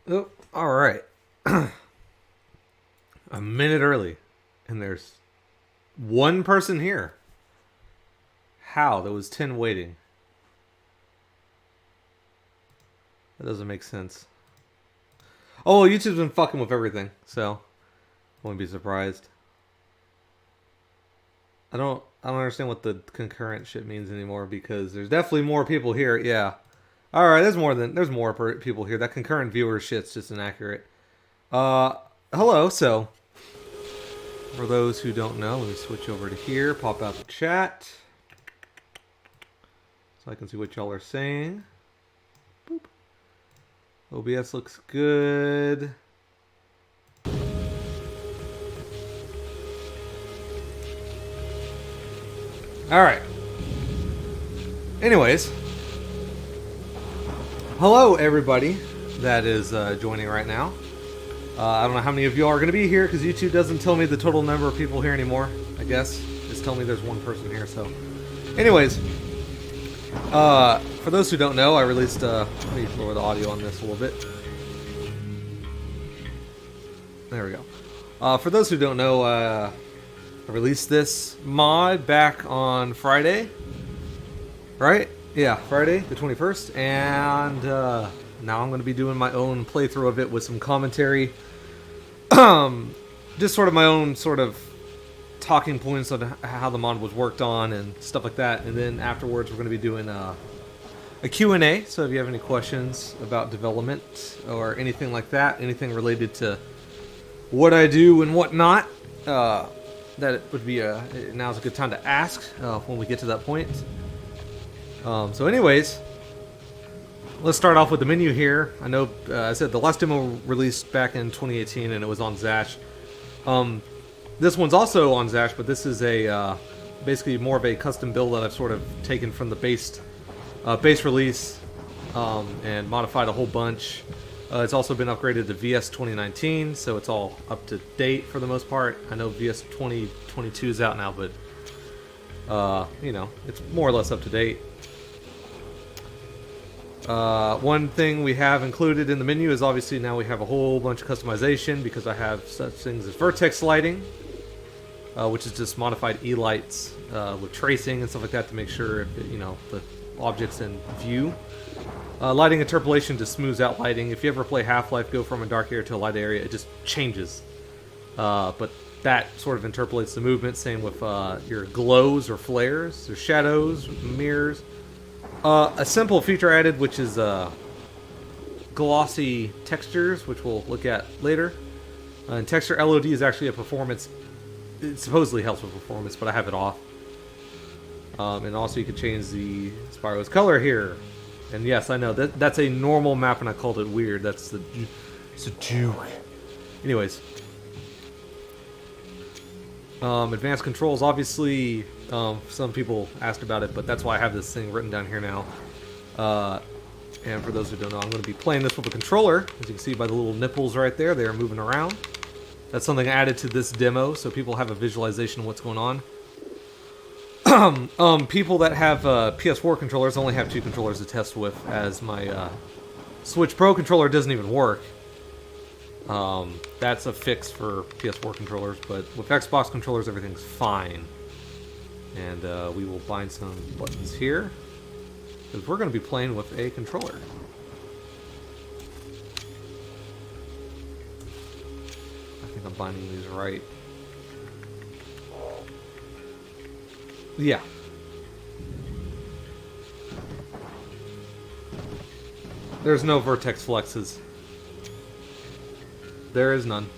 Oh, all right. A minute early, and there's one person here. How? There was 10 waiting. That doesn't make sense. Oh, well, YouTube's been fucking with everything, so I wouldn't be surprised. I don't understand what the concurrent shit means anymore because there's definitely more people here. Yeah. All right, there's more people here. That concurrent viewer shit's just inaccurate. Uh, hello. So, for those who don't know, let me switch over to here. Pop out the chat so I can see what y'all are saying. Boop. OBS looks good. All right. Anyways, hello everybody that is joining right now. I don't know how many of you are going to be here because YouTube doesn't tell me the total number of people here anymore. I guess just tell me there's one person here. So, anyways, for those who don't know, I released. Let me lower the audio on this a little bit. There we go. For those who don't know, I released this mod back on Friday. Right? Yeah, Friday the 21st, and now I'm going to be doing my own playthrough of it with some commentary. Just sort of my own sort of talking points on how the mod was worked on and stuff like that. And then afterwards, we're going to be doing a Q&A. So if you have any questions about development or anything like that, anything related to what I do and whatnot, that it would be now's a good time to ask when we get to that point. So anyways, let's start off with the menu here. I know I said the last demo released back in 2018 and it was on Zash. This one's also on Zash, but this is a basically more of a custom build that I've sort of taken from the base release and modified a whole bunch. It's also been upgraded to VS 2019, so it's all up to date for the most part. I know VS 2022 is out now, but you know, it's more or less up to date. One thing we have included in the menu is obviously now we have a whole bunch of customization because I have such things as vertex lighting, which is just modified E-lights with tracing and stuff like that to make sure if it, you know, the object's in view. Lighting interpolation just smooths out lighting. If you ever play Half-Life, go from a dark area to a light area, it just changes. But that sort of interpolates the movement. Same with your glows or flares, or shadows, mirrors. A simple feature added, which is glossy textures, which we'll look at later. And texture LOD is actually a performance. It supposedly helps with performance, but I have it off. And also you can change the Spyro's color here. And yes, I know that's a normal map, and I called it weird. It's a joke. Anyways, advanced controls. Obviously, some people asked about it, but that's why I have this thing written down here now. And for those who don't know, I'm going to be playing this with a controller. As you can see by the little nipples right there, they are moving around. That's something added to this demo, so people have a visualization of what's going on. People that have PS4 controllers only have two controllers to test with, as my Switch Pro controller doesn't even work. That's a fix for PS4 controllers, but with Xbox controllers, everything's fine. And we will bind some buttons here, because we're going to be playing with a controller. I think I'm binding these right. Yeah. There's no vertex flexes. There is none.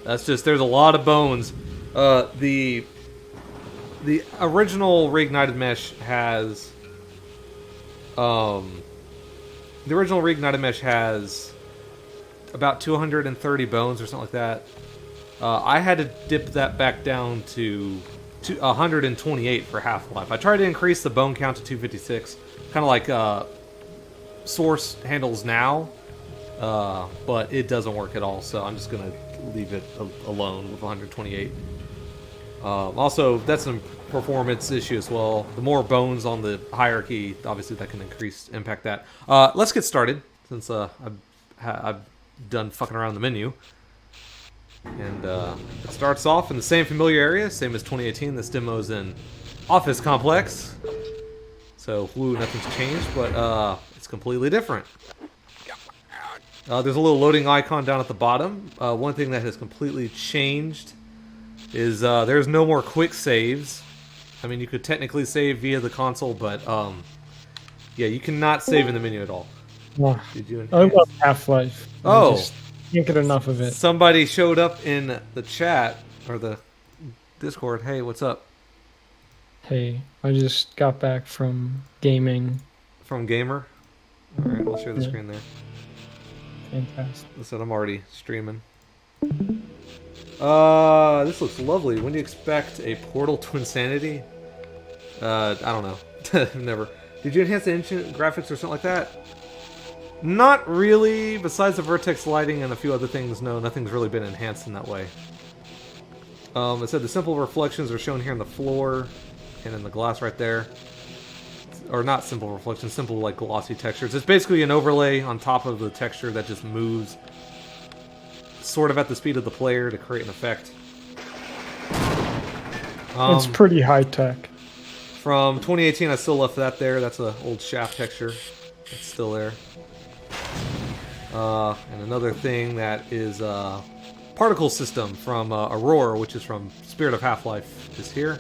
That's just, there's a lot of bones. The original reignited mesh has about 230 bones or something like that. I had to dip that back down to 128 for Half-Life. I tried to increase the bone count to 256, kind of like Source handles now, but it doesn't work at all, so I'm just going to leave it alone with 128. Also, that's a performance issue as well. The more bones on the hierarchy, obviously that can impact that. Let's get started, since I've done fucking around the menu. And it starts off in the same familiar area, same as 2018. This demo's in Office Complex. So, woo, nothing's changed, but it's completely different. There's a little loading icon down at the bottom. One thing that has completely changed is there's no more quick saves. I mean, you could technically save via the console, but yeah, you cannot save in the menu at all. Did you I love Half-Life. Oh, I just can't get enough of it. Somebody showed up in the chat or the Discord. Hey, what's up? Hey, I just got back from gaming. From Gamer? All right, I'll share the screen there. Fantastic. Listen, I'm already streaming. This looks lovely. When do you expect a Portal to Insanity? I don't know. Never. Did you enhance the engine graphics or something like that? Not really. Besides the vertex lighting and a few other things, no, nothing's really been enhanced in that way. It said the simple reflections are shown here on the floor and in the glass right there. Or not simple reflections, simple like glossy textures. It's basically an overlay on top of the texture that just moves sort of at the speed of the player to create an effect. It's pretty high tech. From 2018, I still left that there. That's an old shaft texture. It's still there. And another thing that is particle system from Aurora, which is from Spirit of Half-Life, is here.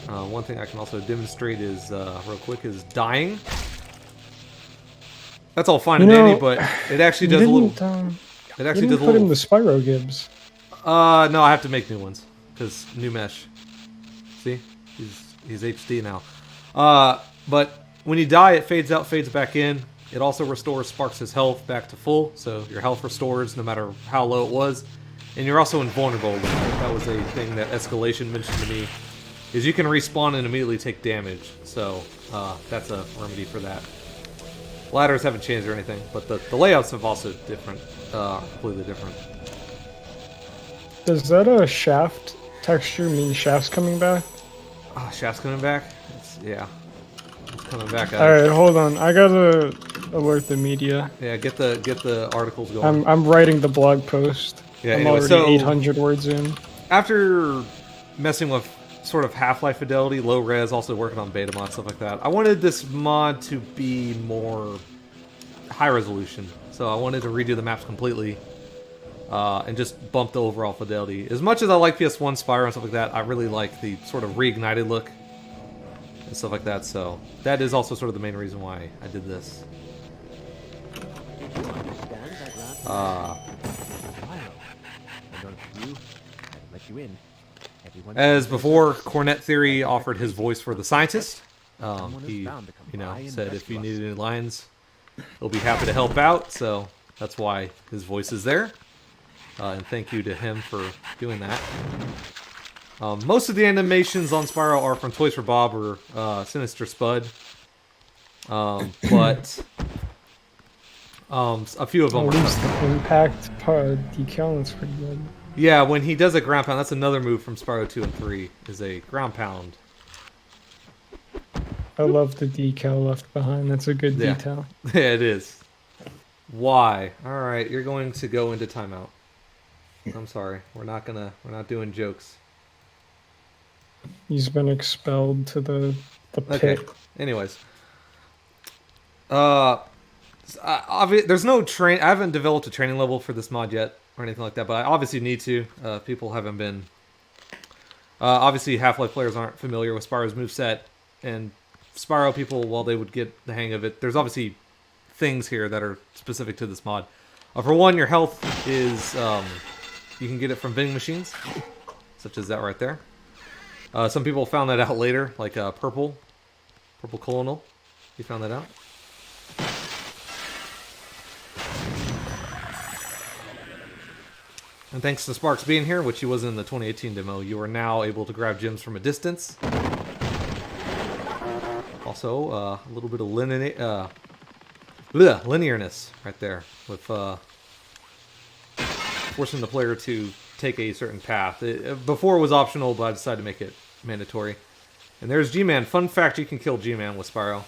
One thing I can also demonstrate is, real quick, is dying. That's all fine and dandy, but it actually does a little... It actually does a little... put in the Spyro Gibbs. No, I have to make new ones, because new mesh. See? He's HD now. But when you die, it fades out, fades back in. It also restores Sparks' health back to full, so your health restores no matter how low it was. And you're also invulnerable. That was a thing that Escalation mentioned to me, is you can respawn and immediately take damage. So that's a remedy for that. Ladders haven't changed or anything, but the layouts have also different, completely different. Does that shaft texture mean Shaft's coming back? Shaft's coming back? Yeah. It's coming back. Alright, hold on. I gotta alert the media. Yeah, get the articles going. I'm writing the blog post. Yeah, I'm anyway, already 800 words in. After messing with sort of Half-Life fidelity, low res, also working on beta mod, stuff like that, I wanted this mod to be more high resolution. So I wanted to redo the maps completely and just bump the overall fidelity. As much as I like PS1 Spyro and stuff like that, I really like the sort of reignited look and stuff like that. So that is also sort of the main reason why I did this. As before, Cornet Theory offered his voice for the scientist. He, said if you needed any lines, he'll be happy to help out. So that's why his voice is there. And thank you to him for doing that. Most of the animations on Spyro are from Toys for Bob or Sinister Spud. But a few of them At least the impact decal looks pretty good. Yeah, when he does a ground pound, that's another move from Spyro 2 and 3, is a ground pound. I love the decal left behind. That's a good detail. Yeah, it is. Why? Alright, you're going to go into timeout. I'm sorry. We're not doing jokes. He's been expelled to the pit. Okay. Anyways. There's no I haven't developed a training level for this mod yet or anything like that, but I obviously need to. People haven't been. Obviously, Half-Life players aren't familiar with Spyro's moveset, and Spyro people, while they would get the hang of it, there's obviously things here that are specific to this mod. For one, your health is you can get it from vending machines, such as that right there. Some people found that out later, like Purple Colonel. You found that out. And thanks to Sparks being here, which he was in the 2018 demo, you are now able to grab gems from a distance. Also, a little bit of linearness right there, with forcing the player to take a certain path. Before it was optional, but I decided to make it mandatory. And there's GMan. Fun fact, you can kill GMan with Spyro,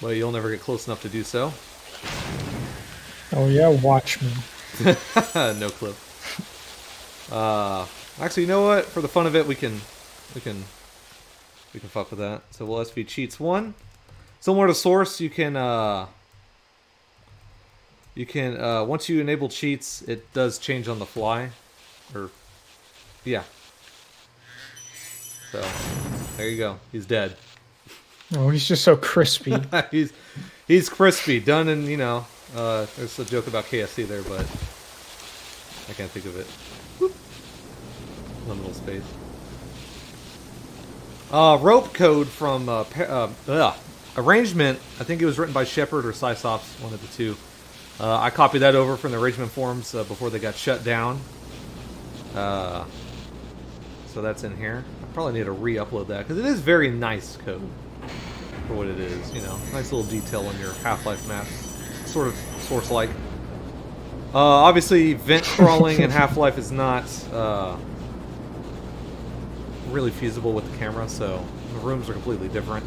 but you'll never get close enough to do so. Oh yeah, watch me. No clip. Actually, you know what? For the fun of it, we can fuck with that. So we'll SV cheats 1. Similar to source, you can once you enable cheats, it does change on the fly. Or yeah. So there you go. He's dead. Oh, he's just so crispy. he's crispy. Done in, you know, there's a joke about KFC there, but I can't think of it. Whoop. Liminal space. Rope code from Arrangement. I think it was written by Shepard or Cysops, one of the two. I copied that over from the Arrangement forums before they got shut down. So that's in here. I probably need to re-upload that because it is very nice code for what it is. You know, nice little detail on your Half-Life maps, sort of source-like. Obviously, vent crawling in Half-Life is not really feasible with the camera, so the rooms are completely different.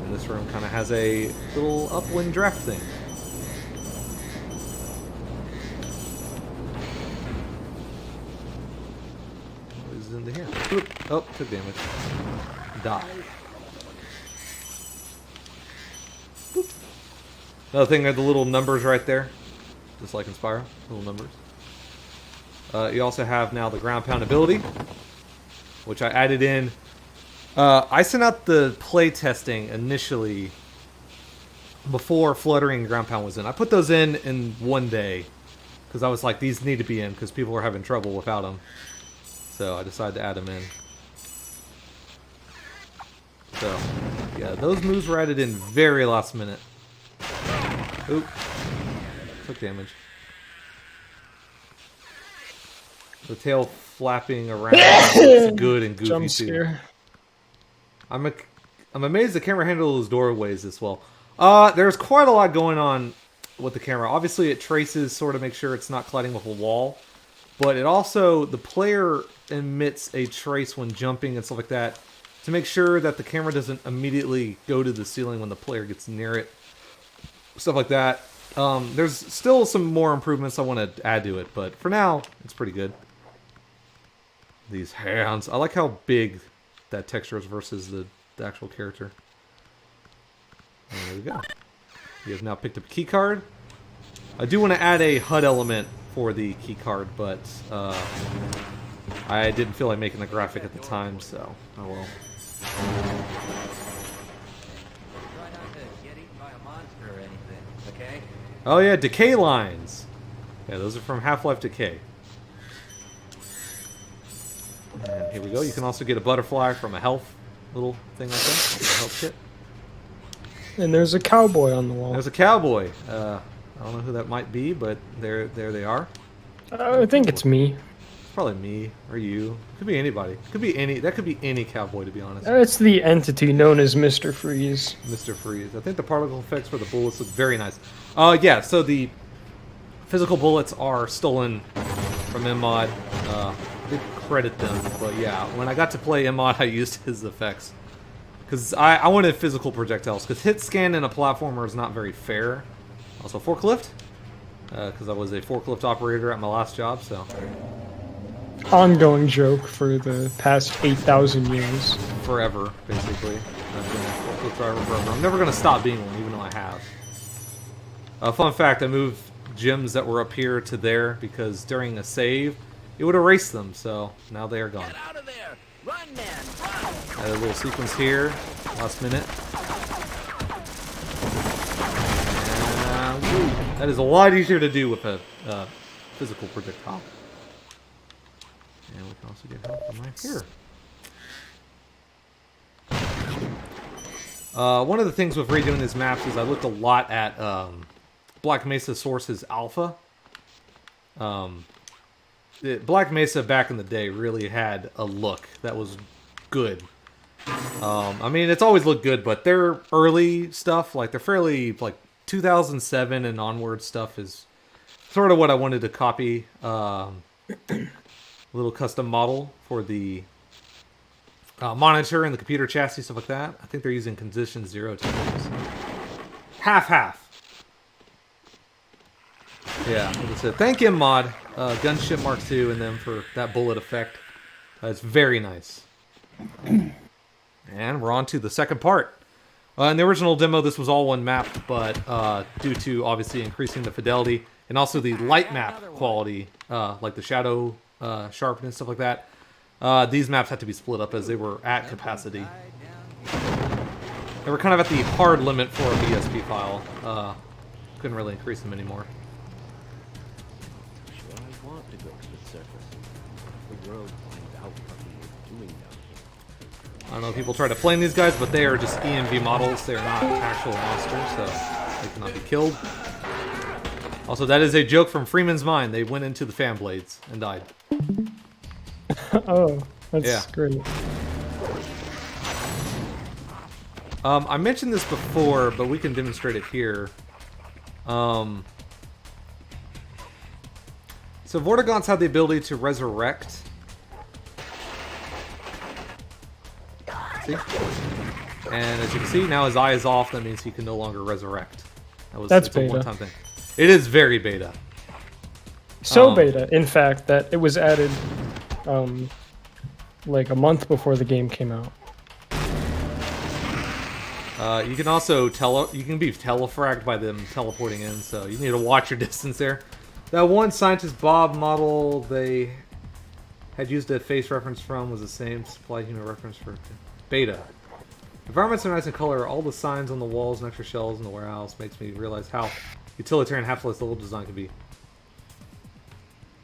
And this room kind of has a little upwind draft thing. What is into here? Oop. Oh, took damage. Die. Oop. Another thing are the little numbers right there. Just like in Spyro, little numbers. You also have now the ground pound ability, which I added in. I sent out the play testing initially before Fluttering and Ground Pound was in. I put those in one day because I was like, these need to be in because people were having trouble without them. So I decided to add them in. So, yeah, those moves were added in very last minute. Oop. Took damage. The tail flapping around is good and goofy Jump too. scare. I'm amazed the camera handles doorways this well. There's quite a lot going on with the camera. Obviously, it traces sort of make sure it's not colliding with a wall, but it also, the player emits a trace when jumping and stuff like that to make sure that the camera doesn't immediately go to the ceiling when the player gets near it. Stuff like that. There's still some more improvements I want to add to it, but for now, it's pretty good. These hands. I like how big that texture is versus the actual character. And there we go. You have now picked up a key card. I do want to add a HUD element for the key card, but I didn't feel like making the graphic at the time, so oh well. Oh yeah, decay lines. Yeah, those are from Half-Life Decay. And here we go. You can also get a butterfly from a health little thing like that. A health kit. And there's a cowboy on the wall. There's a cowboy. I don't know who that might be, but there they are. I think it's me. It's probably me or you. Could be anybody. Could be any. That could be any cowboy, to be honest. It's the entity known as Mr. Freeze. Mr. Freeze. I think the particle effects for the bullets look very nice. Yeah. So the physical bullets are stolen from MMod. I did credit them, but yeah, when I got to play MMod, I used his effects because I wanted physical projectiles. Because hit scan in a platformer is not very fair. Also forklift, because I was a forklift operator at my last job, so. Ongoing joke for the past 8,000 years. Forever, basically. I've been a forklift driver forever. I'm never going to stop being one, even though I have. Fun fact, I moved gyms that were up here to there because during a save, it would erase them, so now they are gone. Get out of there! Run, man! Run! Had a little sequence here, last minute. That is a lot easier to do with a physical projectile. And we can also get help from right here. One of the things with redoing these maps is I looked a lot at Black Mesa Source's alpha. Black Mesa back in the day really had a look that was good. I mean, it's always looked good, but their early stuff, like they're fairly like 2007 and onward stuff is sort of what I wanted to copy. little custom model for the monitor and the computer chassis, stuff like that. I think they're using condition 0 temperatures. Half. Yeah, like I said, thank him, Mod. Gunship Mark II and them for that bullet effect. It's very nice. And we're on to the second part. In the original demo, this was all one map, but due to obviously increasing the fidelity and also the light map quality, like the shadow sharpness, stuff like that, these maps had to be split up as they were at capacity. They were kind of at the hard limit for a BSP file. Couldn't really increase them anymore. Sure, I want to go to the surface. The world finds out what we were doing down here. I don't know if people try to flame these guys, but they are just EMV models. They are not actual monsters, so they cannot be killed. Also, that is a joke from Freeman's mind. They went into the fan blades and died. Oh, that's great. I mentioned this before, but we can demonstrate it here. So Vortigaunts have the ability to resurrect. See? And as you can see, now his eye is off. That means he can no longer resurrect. That's a beta. one-time thing. It is very beta. So beta, in fact, that it was added like a month before the game came out. You can also you can be telefragged by them teleporting in, so you need to watch your distance there. That one Scientist Bob model they had used a face reference from was the same supply human reference for beta. Environments are nice in color. All the signs on the walls and extra shells in the warehouse makes me realize how utilitarian Half-Life level design can be.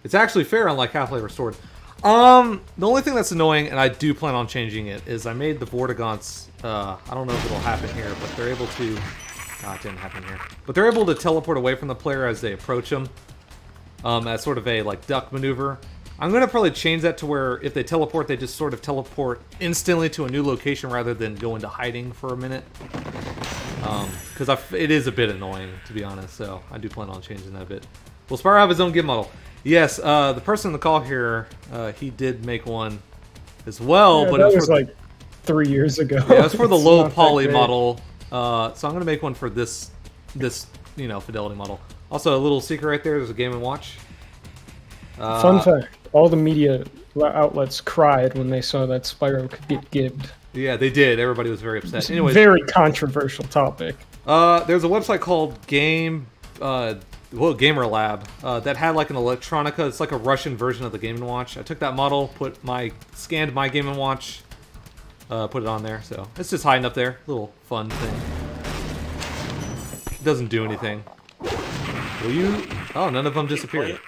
It's actually fair, unlike Half-Life Restored. The only thing that's annoying, and I do plan on changing it, is I made the Vortigaunts, I don't know if it'll happen here, but they're able to... it didn't happen here. But they're able to teleport away from the player as they approach them, as sort of a, like, duck maneuver. I'm going to probably change that to where if they teleport, they just sort of teleport instantly to a new location rather than go into hiding for a minute. Because it is a bit annoying, to be honest, so I do plan on changing that a bit. Will Spyro have his own gim model? Yes, the person in the call here, he did make one as well, Yeah, but that it was like 3 years ago. Yeah, it was for the It's low not that poly great. model. So I'm gonna make one for this fidelity model. Also, a little secret right there. There's a Game and Watch. Fun fact: all the media outlets cried when they saw that Spyro could get gibbed. Yeah, they did. Everybody was very upset. Anyways, Very controversial topic. there's a website called Gamer Lab that had like an electronica. It's like a Russian version of the Game & Watch. I took that model, scanned my Game & Watch, put it on there. So it's just hiding up there, little fun thing. It doesn't do anything. Will you? Oh, none of them disappeared.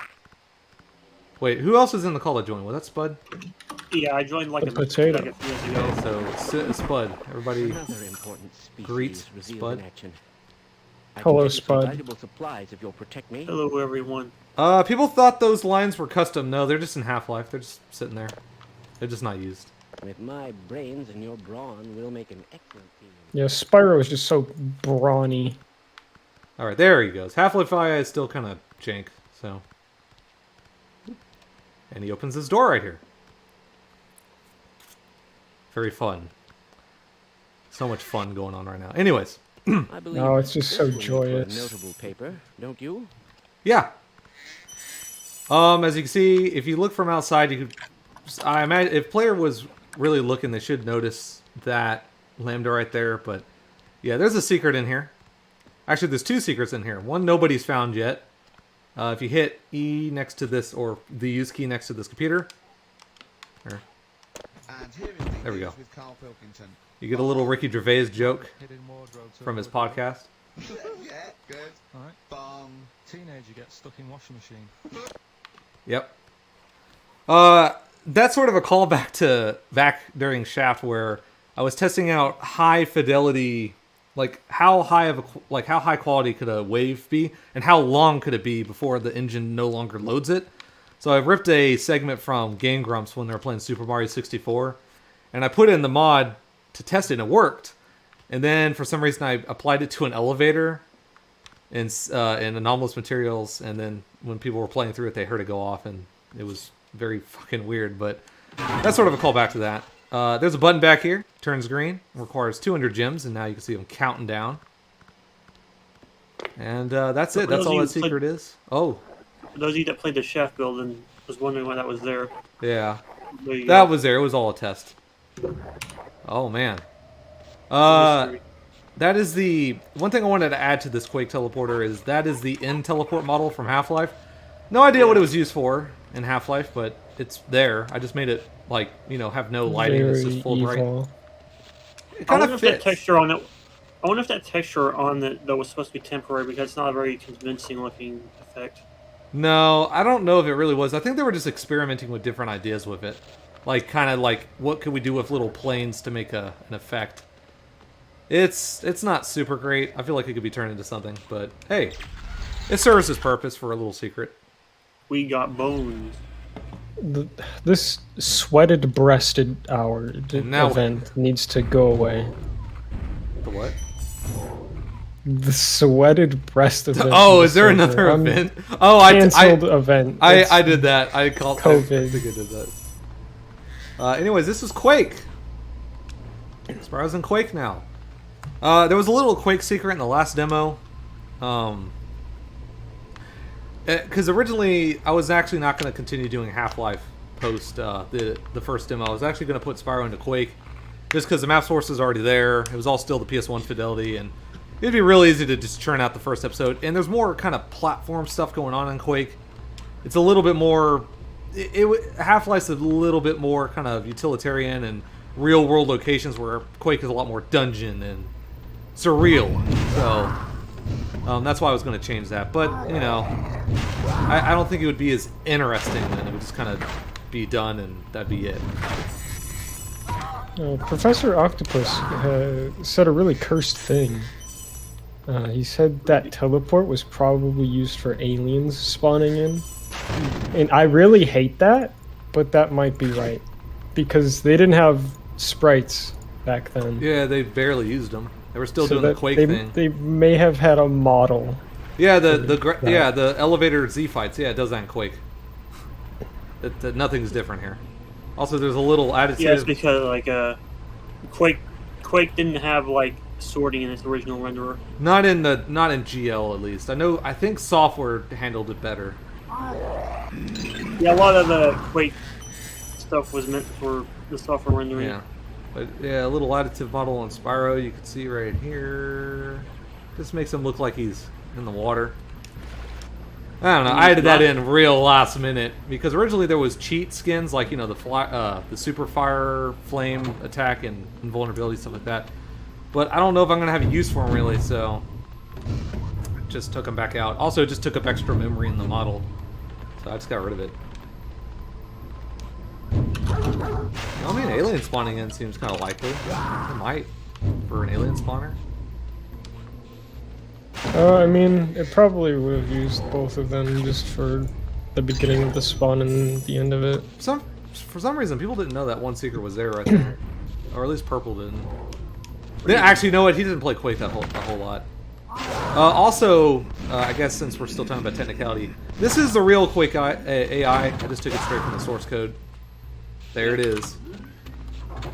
Wait, who else is in the call that joined? Was that Spud? Yeah, I joined like The a potato. like a few years ago. So Spud, everybody. Another important species greet revealed Spud. in action. I can Hello, give you some Spud. valuable supplies if you'll protect me. Hello, everyone. People thought those lines were custom. No, they're just in Half-Life. They're just sitting there. They're just not used. With my brains and your brawn, we'll make an excellent team. Yeah, Spyro is just so brawny. All right, there he goes. Half-Life 5 is still kind of jank, so. And he opens his door right here. Very fun. So much fun going on right now. Anyways, I believe No, it's just this so will make for a joyous. notable paper, don't you? yeah. As you can see, if you look from outside, you could. I imagine if player was really looking, they should notice that lambda right there. But yeah, there's a secret in here. Actually, there's two secrets in here. One nobody's found yet. If you hit E next to this, or the use key next to this computer, there we go. You get a little Ricky Gervais joke from his podcast. Yeah, good. Alright. Teenager gets stuck in washing machine. Yep. That's sort of a callback to back during Shaft, where I was testing out high fidelity, like how high quality could a wave be, and how long could it be before the engine no longer loads it. So I ripped a segment from Game Grumps when they were playing Super Mario 64, and I put it in the mod to test it, and it worked. And then for some reason I applied it to an elevator in anomalous materials, and then when people were playing through it, they heard it go off, and it was very fucking weird, but that's sort of a callback to that. There's a button back here, turns green, requires 200 gems, and now you can see them counting down. And that's it. That's all that secret is. Oh. For those of you that played the chef build and was wondering why that was there. Yeah. There you That go. was there. It was all a test. Oh, man. That is the... One thing I wanted to add to this Quake teleporter is that is the end teleport model from Half-Life. No idea what it was used for in Half-Life, but it's there. I just made it, like, you know, have no lighting. It's just full bright. It I kind wonder of if that fits. texture on it. I wonder if that texture on it that was supposed to be temporary because it's not a very convincing looking effect. No, I don't know if it really was. I think they were just experimenting with different ideas with it. Like, kind of like, what could we do with little planes to make an effect? It's not super great. I feel like it could be turned into something, but hey, it serves its purpose for a little secret. We got bones. This sweated breasted hour Now- event needs to go away. The what? The sweated breast event. Oh, is there another event? Oh, Canceled event. It's I did that. I called COVID. I think I did that. Anyways, this is Quake. Spyro's in Quake now. There was a little Quake secret in the last demo. Because originally I was actually not going to continue doing Half-Life post the first demo. I was actually going to put Spyro into Quake just because the map source is already there. It was all still the PS1 fidelity, and it'd be real easy to just churn out the first episode. And there's more kind of platform stuff going on in Quake. It's a little bit more... Half-Life's a little bit more kind of utilitarian and real-world locations, where Quake is a lot more dungeon and surreal. So that's why I was going to change that. But, you know, I don't think it would be as interesting then. It would just kind of be done and that'd be it. Professor Octopus said a really cursed thing. He said that teleport was probably used for aliens spawning in. And I really hate that, but that might be right. Because they didn't have sprites back then. Yeah, they barely used them. They were still So doing the that Quake they, thing. They may have had a model. Yeah, the elevator Z fights. Yeah, it does that in Quake. Nothing's different here. Also, there's a little additive. Yeah, it's because like Quake didn't have like sorting in its original renderer. Not in GL at least. I think software handled it better. Yeah, a lot of the Quake stuff was meant for the software rendering. Yeah, but yeah, a little additive model on Spyro you can see right here. This makes him look like he's in the water. I don't know. I added that in real last minute because originally there was cheat skins like, you know, the super fire flame attack and invulnerability, stuff like that. But I don't know if I'm gonna have a use for them really, so just took them back out. Also, it just took up extra memory in the model, so I just got rid of it. I mean, alien spawning in seems kind of likely. It might for an alien spawner. I mean, it probably would have used both of them just for the beginning of the spawn and the end of it. For some reason, people didn't know that one secret was there right there, or at least Purple didn't. Actually, you know what? He didn't play Quake a whole lot. Also, I guess since we're still talking about technicality, this is the real Quake AI. I just took it straight from the source code. There it is.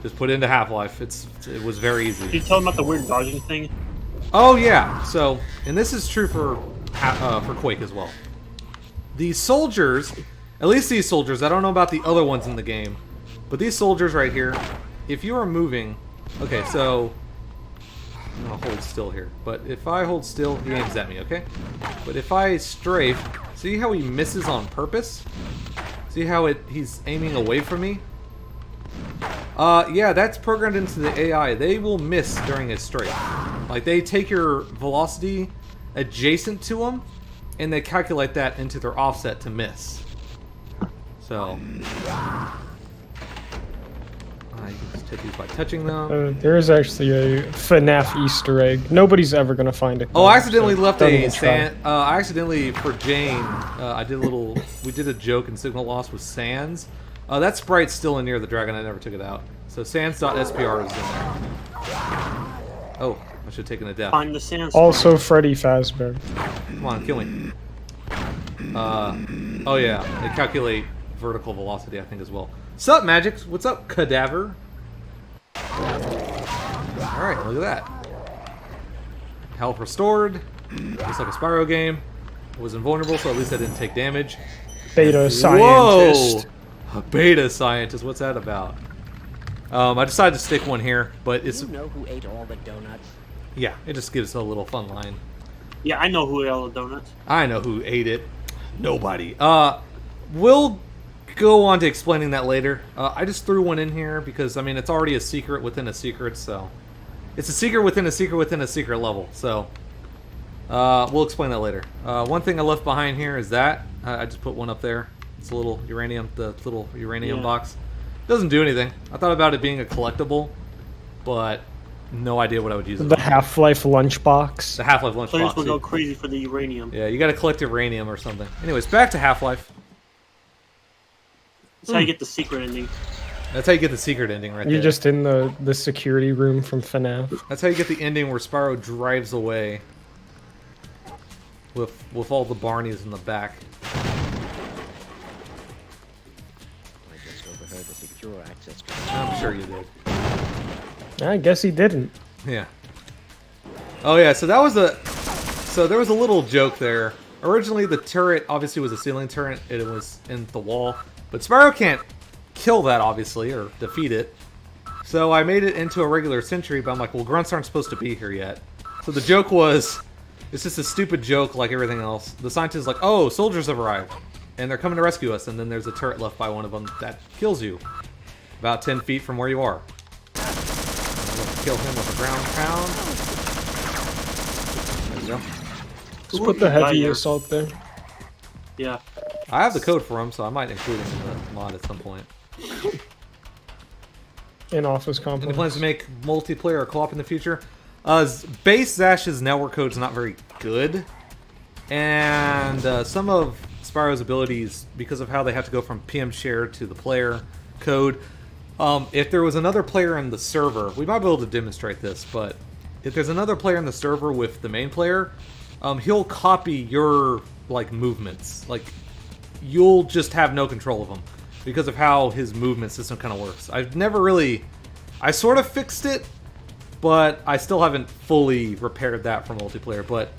Just put it into Half-Life. It was very easy. Did you tell them about the weird dodging thing? Oh yeah. So, and this is true for Quake as well. These soldiers, at least these soldiers, I don't know about the other ones in the game, but these soldiers right here, if you are moving, okay, so I'm gonna hold still here. But if I hold still, he aims at me, okay? But if I strafe, see how he misses on purpose? See how he's aiming away from me? Yeah, that's programmed into the AI. They will miss during a strafe. Like, they take your velocity adjacent to them, and they calculate that into their offset to miss. So, you can just take these by touching them. There is actually a FNAF Easter egg. Nobody's ever gonna find it. Oh, I accidentally left don't a even try. I accidentally, for Jane, we did a joke in Signal Loss with Sans. That sprite's still in near the dragon. I never took it out. So sans.spr is in there. Oh, I should have taken a death. Find the sand. Also, Freddy Fazbear. Come on, kill me. Oh yeah, they calculate vertical velocity, I think, as well. What's up, Magic? What's up, Cadaver? Alright, look at that. Health restored. Just like a Spyro game. It was invulnerable, so at least I didn't take damage. Beta scientist. Whoa! A beta scientist, what's that about? I decided to stick one here, but it's... Do you know who ate all the donuts? Yeah, it just gives a little fun line. Yeah, I know who ate all the donuts. I know who ate it. Nobody. We'll go on to explaining that later. I just threw one in here because, I mean, it's already a secret within a secret, so... It's a secret within a secret within a secret level, so... we'll explain that later. One thing I left behind here is that. I just put one up there. It's a little uranium, the little uranium box. Doesn't do anything. I thought about it being a collectible, but no idea what I would use it The on. Half-Life lunchbox. The Half-Life lunchbox. Players will go crazy for the uranium. Yeah, you gotta collect uranium or something. Anyways, back to Half-Life. That's how you get the secret ending. That's how you get the secret ending right there. You're just in the security room from FNAF. That's how you get the ending where Spyro drives away with all the Barneys in the back. I just overheard the secure access code. I'm sure you did. I guess he didn't. Yeah. Oh yeah, so that was there was a little joke there. Originally the turret obviously was a ceiling turret, it was in the wall, but Spyro can't kill that obviously or defeat it. So I made it into a regular sentry, but I'm like, well, grunts aren't supposed to be here yet. So the joke was, it's just a stupid joke like everything else. The scientist is like, oh, soldiers have arrived, and they're coming to rescue us, and then there's a turret left by one of them that kills you about 10 feet from where you are. Kill him with a ground pound. There we go. Just put the heavy assault there. Yeah. I have the code for him, so I might include him in the mod at some point. In office Any complex. plans to make multiplayer or co-op in the future? Base Zash's network code's not very good, and some of Spyro's abilities, because of how they have to go from PM share to the player code, if there was another player in the server, we might be able to demonstrate this, but if there's another player in the server with the main player, he'll copy your movements. Like, you'll just have no control of him because of how his movement system kind of works. I sort of fixed it, but I still haven't fully repaired that for multiplayer. But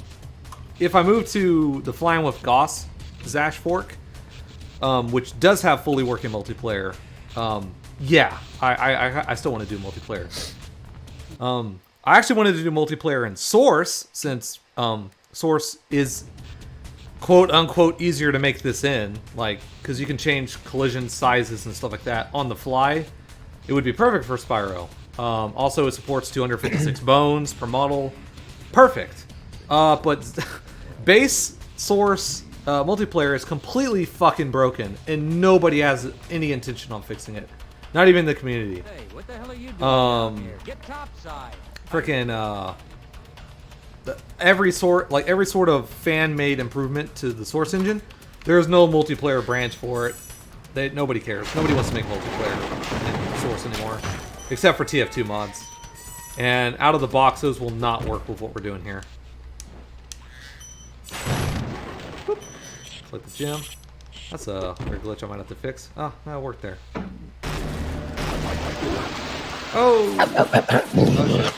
if I move to the Flying with Goss Zash fork, which does have fully working multiplayer, yeah, I still want to do multiplayer. I actually wanted to do multiplayer in Source, since Source is quote-unquote easier to make this in, because you can change collision sizes and stuff like that on the fly. It would be perfect for Spyro. Also, it supports 256 bones per model. Perfect. But base Source multiplayer is completely fucking broken, and nobody has any intention on fixing it. Not even the community. Hey, what the hell are you doing down here? Get topside. Freaking every sort of fan-made improvement to the Source engine, there's no multiplayer branch for it. Nobody cares. Nobody wants to make multiplayer in Source anymore, except for TF2 mods. And out of the box, those will not work with what we're doing here. Boop. Just like the gym. That's a weird glitch I might have to fix. Oh, that worked there. Oh! Oh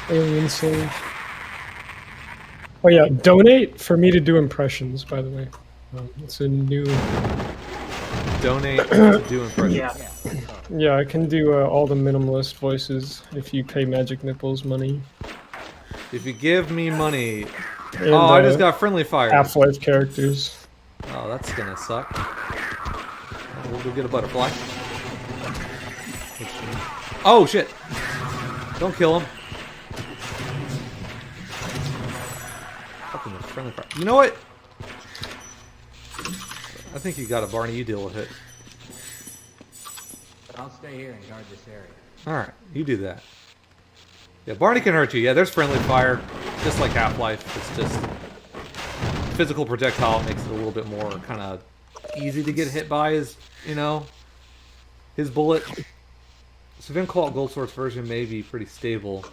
shit. Alien save. Oh yeah, donate for me to do impressions, by the way. It's a new... Donate to do impressions. Yeah. Yeah, I can do all the minimalist voices if you pay Magic Nipples money. If you give me money... And, oh, I just got friendly fire. Half-Life characters. Oh, that's gonna suck. We'll go get a butterfly. Oh, shit! Don't kill him. Fucking friendly fire. You know what? I think you got it, Barney. You deal with it. I'll stay here and guard this area. Alright, you do that. Yeah, Barney can hurt you. Yeah, there's friendly fire. Just like Half-Life. It's just... physical projectile makes it a little bit more kind of easy to get hit by his, his bullet. Savin Call Gold Source version may be pretty stable.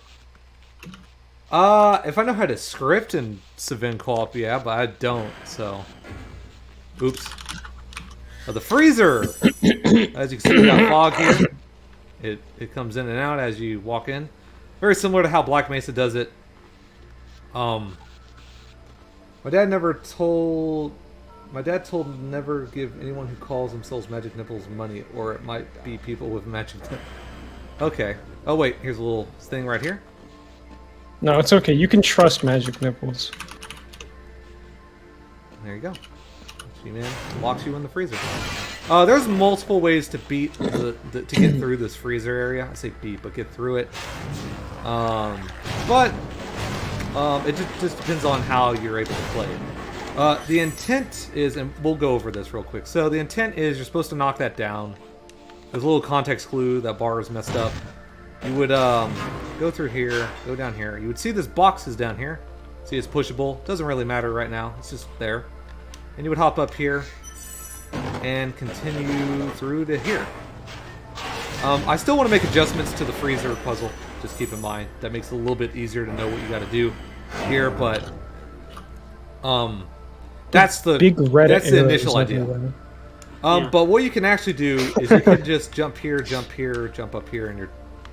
If I know how to script in Savin Co-op, yeah, but I don't, so... Oops. The freezer. As you can see, we got fog here. It comes in and out as you walk in. Very similar to how Black Mesa does it. My dad told never give anyone who calls themselves Magic Nipples money, or it might be people with magic nipples. Okay. Oh wait, here's a little thing right here. No, it's okay. You can trust Magic Nipples. There you go. GMan locks you in the freezer. There's multiple ways to beat to get through this freezer area. I say beat, but get through it. It just depends on how you're able to play it. The intent is, and we'll go over this real quick. So the intent is you're supposed to knock that down. There's a little context clue. That bar is messed up. You would go through here, go down here. You would see this box is down here. See, it's pushable. Doesn't really matter right now. It's just there. And you would hop up here and continue through to here. I still want to make adjustments to the freezer puzzle. Just keep in mind that makes it a little bit easier to know what you got to do here. But that's the initial idea. But what you can actually do is you can just jump here, jump up here, and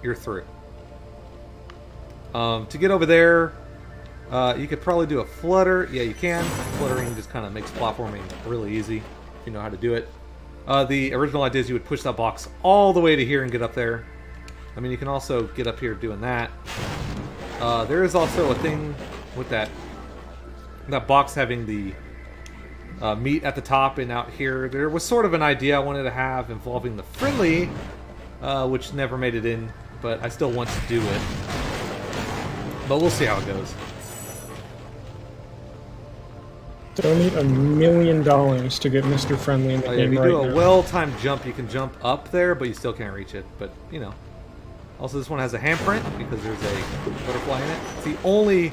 you're through. To get over there, you could probably do a flutter. Yeah, you can. Fluttering just kind of makes platforming really easy if you know how to do it. The original idea is you would push that box all the way to here and get up there. I mean, you can also get up here doing that. There is also a thing with that box having the meat at the top and out here. There was sort of an idea I wanted to have involving the friendly, which never made it in, but I still want to do it. But we'll see how it goes. Donate $1 million to get Mr. Friendly in the game if you right do a now. well-timed jump, you can jump up there, but you still can't reach it. But, you know. Also, this one has a handprint because there's a butterfly in it. It's the only...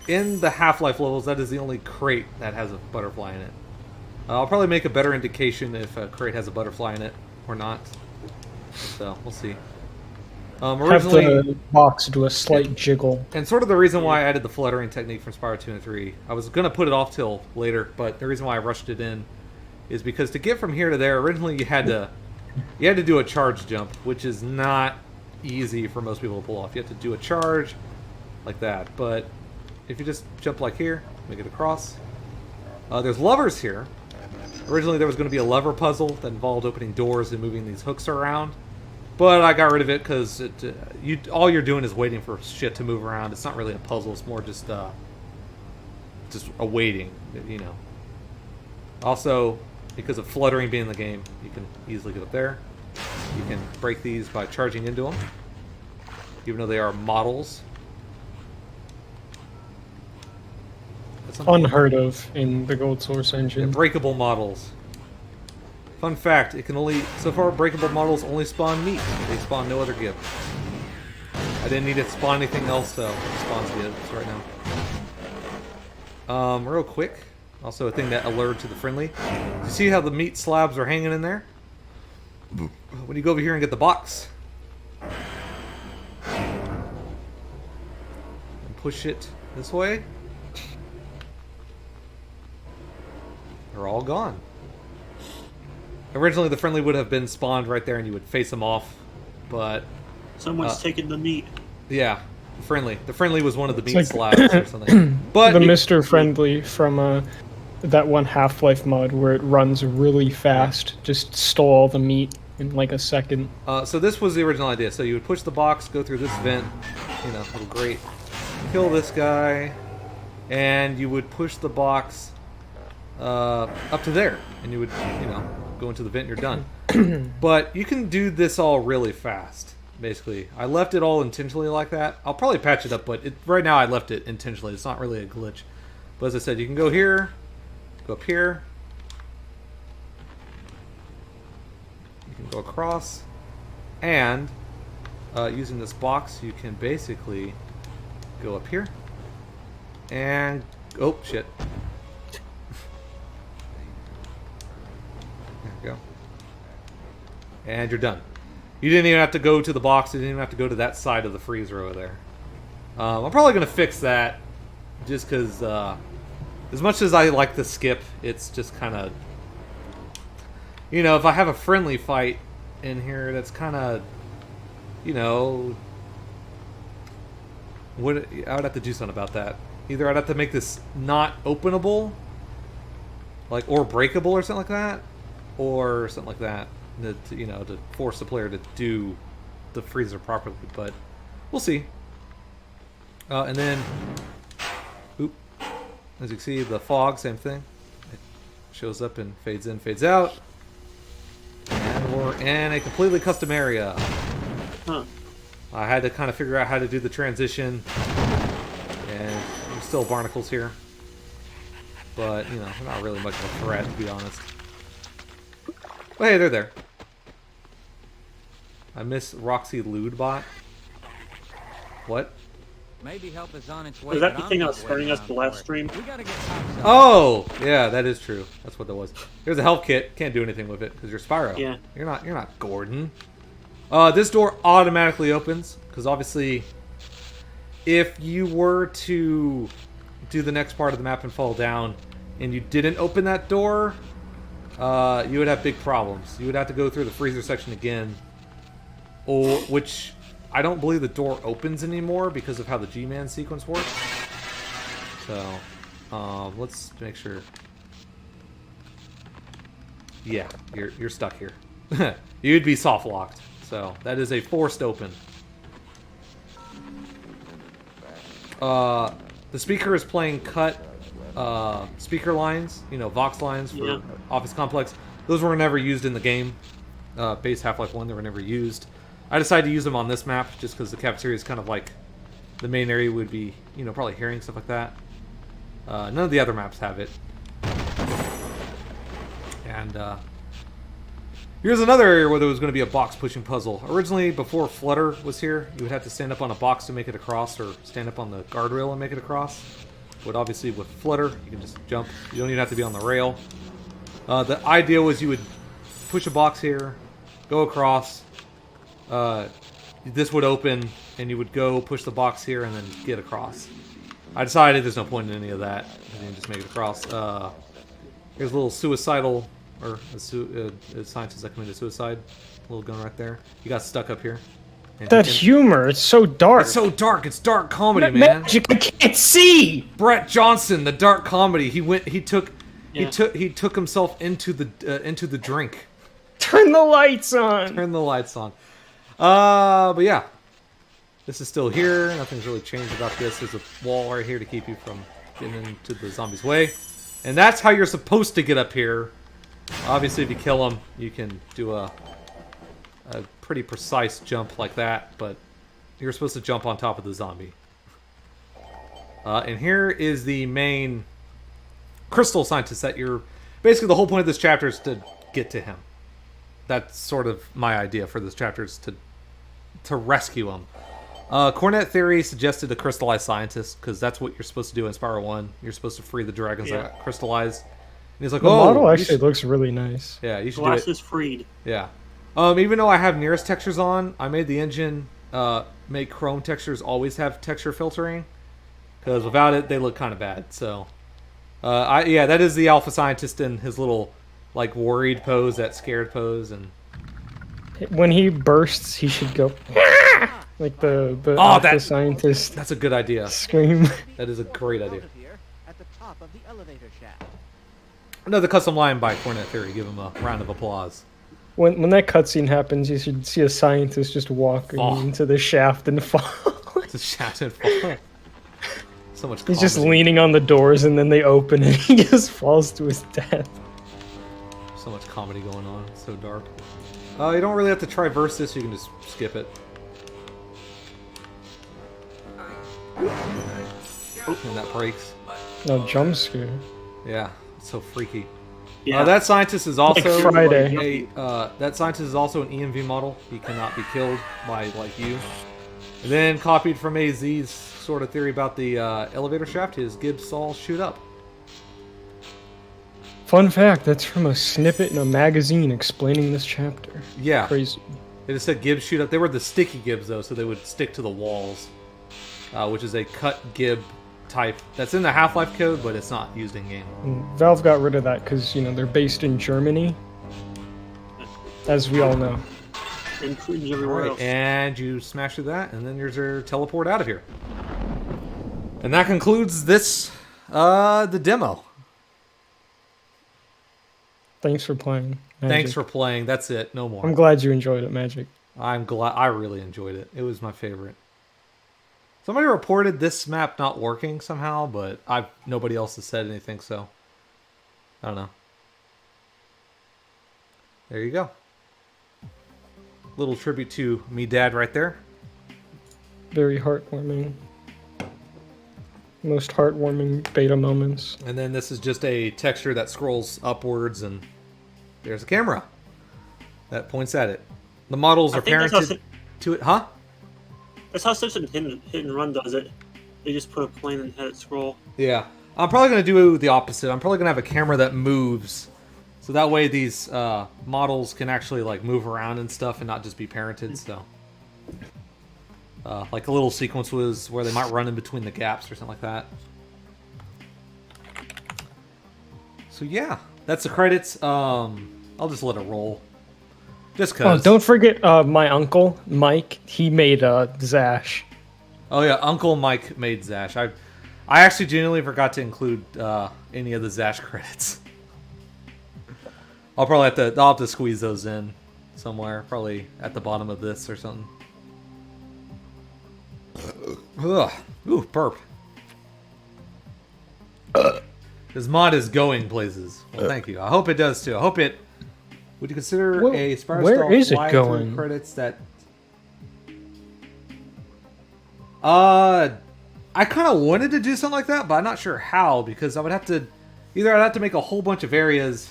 In the Half-Life levels, that is the only crate that has a butterfly in it. I'll probably make a better indication if a crate has a butterfly in it or not. So, we'll see. Originally, have the box do a slight jiggle. and sort of the reason why I added the fluttering technique from Spyro 2 and 3, I was going to put it off till later, but the reason why I rushed it in is because to get from here to there, originally you had to do a charge jump, which is not easy for most people to pull off. You have to do a charge like that, but if you just jump like here, make it across. There's levers here. Originally there was going to be a lever puzzle that involved opening doors and moving these hooks around. But I got rid of it because all you're doing is waiting for shit to move around. It's not really a puzzle. It's more just a waiting, you know. Also, because of fluttering being in the game, you can easily get up there. You can break these by charging into them, even though they are models. Unheard of in the Gold Source engine. Breakable models. Fun fact, it can only, so far, breakable models only spawn meat. They spawn no other gifts. I didn't need it to spawn anything else, so it spawns gifts right now. Real quick, also a thing that alerted to the friendly. You see how the meat slabs are hanging in there? When you go over here and get the box, and push it this way, they're all gone. Originally, the friendly would have been spawned right there, and you would face them off, but Someone's taken the meat. yeah, the friendly. The friendly was one of the meat slabs or something. But the Mr. Friendly from that one Half-Life mod where it runs really fast, just stole all the meat in like a second. So this was the original idea. So you would push the box, go through this vent, you know, little grate, kill this guy, and you would push the box up to there, and you would, you know, go into the vent, you're done. But you can do this all really fast, basically. I left it all intentionally like that. I'll probably patch it up, but right now I left it intentionally. It's not really a glitch. But as I said, you can go here, go up here, you can go across, and using this box, you can basically go up here, and, oh, shit. Go. And you're done. You didn't even have to go to the box. You didn't even have to go to that side of the freezer over there. I'm probably going to fix that just because as much as I like the skip, it's just kind of... you know, if I have a friendly fight in here, that's kind of, you know, I would have to do something about that. Either I'd have to make this not openable, like, or breakable or something like that, or something like that, to, you know, to force the player to do the freezer properly. But we'll see. And then, oop, as you can see, the fog, same thing. It shows up and fades in, fades out. And we're in a completely custom area. Huh. I had to kind of figure out how to do the transition. And there's still barnacles here. But, you know, they're not really much of a threat, to be honest. But hey, they're there. I miss Roxy Lewdbot. What? Maybe help is on its way. Was that but the I'm thing that not was hurting waiting us on the last for it. stream? We gotta get topside. Oh, yeah, that is true. That's what that was. There's a health kit. Can't do anything with it because you're Spyro. Yeah. You're not Gordon. This door automatically opens because obviously, if you were to do the next part of the map and fall down, and you didn't open that door, you would have big problems. You would have to go through the freezer section again, or which I don't believe the door opens anymore because of how the GMan sequence works. So, let's make sure. Yeah, you're stuck here. You'd be soft locked. So that is a forced open. The speaker is playing cut speaker lines, you know, Vox lines for Office Complex. Those were never used in the game. Base Half-Life 1, they were never used. I decided to use them on this map just because the cafeteria is kind of like the main area would be, you know, probably hearing stuff like that. None of the other maps have it. And here's another area where there was going to be a box pushing puzzle. Originally, before Flutter was here, you would have to stand up on a box to make it across, or stand up on the guardrail and make it across. But obviously with Flutter, you can just jump. You don't even have to be on the rail. The idea was you would push a box here, go across. This would open, and you would go push the box here and then get across. I decided there's no point in any of that. I can just make it across. Here's a little suicidal, or a scientist that committed suicide. Little gun right there. He got stuck up here. And That humor, it's so dark. it's so dark. It's dark comedy, man. Magic, I can't see. Brett Johnson, the dark comedy. He took himself into the drink. Turn the lights on. Turn the lights on. But yeah. This is still here. Nothing's really changed about this. There's a wall right here to keep you from getting into the zombies' way. And that's how you're supposed to get up here. Obviously, if you kill them, you can do a pretty precise jump like that. But you're supposed to jump on top of the zombie. And here is the main crystal scientist that you're... Basically, the whole point of this chapter is to get to him. That's sort of my idea for this chapter, is to rescue him. Cornet Theory suggested a crystallized scientist, because that's what you're supposed to do in Spyro 1. You're supposed to free the dragons that got crystallized. And he's like, The oh, model actually looks really nice. yeah, you should Glass do it. is freed. Yeah. Even though I have nearest textures on, I made the engine make chrome textures always have texture filtering, because without it, they look kind of bad. So, yeah, that is the alpha scientist in his little, like, worried pose, that scared pose, and... When he bursts, he should go like the alpha scientist That's a good idea. scream. That is a great idea. Out of here, at the top of the elevator shaft. Another custom line by Cornet Theory. Give him a round of applause. When that cutscene happens, you should see a scientist just walking Fall. into the shaft and fall. It's a shattered fall. So much comedy. He's just leaning on the doors, and then they open, and he just falls to his death. So much comedy going on. It's so dark. You don't really have to traverse this. You can just skip it. And that breaks. No jump scare. Yeah, it's so freaky. Yeah. That scientist is also Like Friday. that scientist is also an EMV model. He cannot be killed by like you. And then copied from AZ's sort of theory about the elevator shaft. His Gibbs saw shoot up. Fun fact, that's from a snippet in a magazine explaining this chapter. Yeah. Crazy. They just said Gibbs shoot up. They were the sticky Gibbs though, so they would stick to the walls, which is a cut Gib type that's in the Half-Life code, but it's not used in game. And Valve got rid of that because, you know, they're based in Germany. as we all know. And cringe everywhere Alright, else. and you smash through that, and then there's your teleport out of here. And that concludes this, the demo. Thanks for playing. Magic. Thanks for playing. That's it. No more. I'm glad you enjoyed it, Magic. I'm glad. I really enjoyed it. It was my favorite. Somebody reported this map not working somehow, but nobody else has said anything, so I don't know. There you go. Little tribute to me dad right there. Very heartwarming. Most heartwarming beta moments. And then this is just a texture that scrolls upwards, and there's a camera that points at it. The models I are think that's how parented to it, huh? That's how Simpson Hit and Run does it. They just put a plane and had it scroll. Yeah. I'm probably going to do the opposite. I'm probably going to have a camera that moves. So that way these models can actually like move around and stuff and not just be parented. So, like a little sequence was where they might run in between the gaps or something like that. So yeah, that's the credits. I'll just let it roll. Just Oh, cause. don't forget my uncle, Mike. He made Zash. Oh yeah, Uncle Mike made Zash. I actually genuinely forgot to include any of the Zash credits. I'll have to squeeze those in somewhere, probably at the bottom of this or something. Ugh. Ooh, burp. This mod is going places. Well, thank you. I hope it does too. I hope it. Would you consider Well, a Spyro where style is it fly-through going? credits that? I kind of wanted to do something like that, but I'm not sure how, because I would have to I'd have to make a whole bunch of areas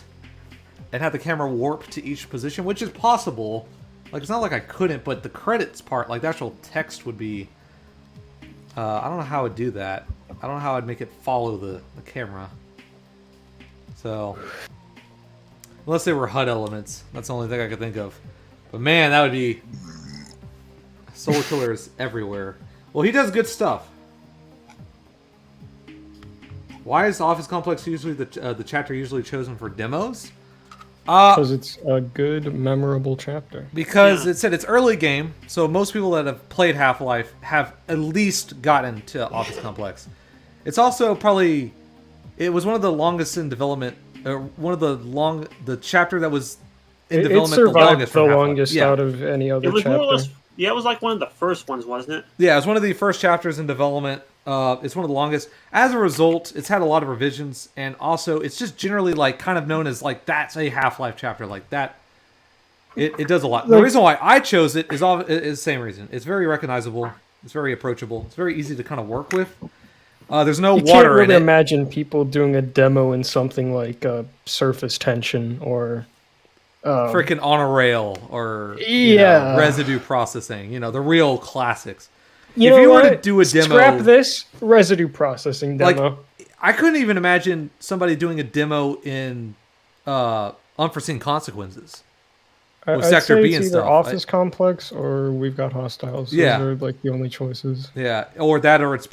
and have the camera warp to each position, which is possible. Like, it's not like I couldn't, but the credits part, like the actual text would be. I don't know how I would do that. I don't know how I'd make it follow the camera. So, unless they were HUD elements, that's the only thing I could think of. But man, that would be solar killers everywhere. Well, he does good stuff. Why is Office Complex usually the chapter usually chosen for demos? Because it's a good, memorable chapter. Because Yeah. it said it's early game, so most people that have played Half-Life have at least gotten to Office Complex. It's also probably it was one of the longest in development, one of the chapter that was in It development survived the longest. the from Half-Life. longest Yeah. out of any other It was chapter. more or less. Yeah, it was like one of the first ones, wasn't it? Yeah, it's one of the first chapters in development. It's one of the longest. As a result, it's had a lot of revisions, and also it's just generally like kind of known as like that's a Half-Life chapter, like that. It does a lot. The Like- reason why I chose it is the same reason. It's very recognizable. It's very approachable. It's very easy to kind of work with. There's no You can't water in really it. imagine people doing a demo in something like surface tension or Freaking on a rail or Yeah. residue processing. You know, the real classics. You If know you were to what? do a demo- scrap this residue processing Like, demo. I couldn't even imagine somebody doing a demo in Unforeseen Consequences. with I'd Sector say B it's and either stuff. Office Complex or We've Got Hostiles. Those Yeah. are like the only choices. Yeah, or that, or it's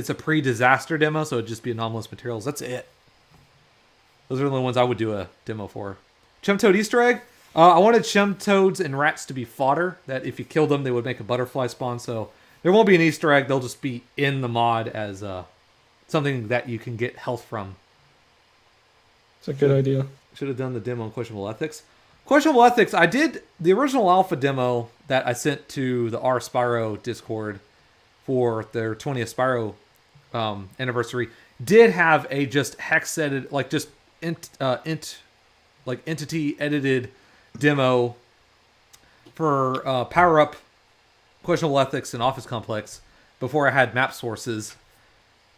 a pre-disaster demo, so it'd just be anomalous materials. That's it. Those are the only ones I would do a demo for. Chum Toad Easter egg. I wanted Chum Toads and rats to be fodder. That if you killed them, they would make a butterfly spawn. So there won't be an Easter egg. They'll just be in the mod as something that you can get health from. It's a good idea. Should have done the demo on Questionable Ethics. Questionable Ethics, I did the original alpha demo that I sent to the R Spyro Discord for their 20th Spyro anniversary. Did have a just hex edited, like just entity edited demo for Power Up, Questionable Ethics, and Office Complex before I had map sources.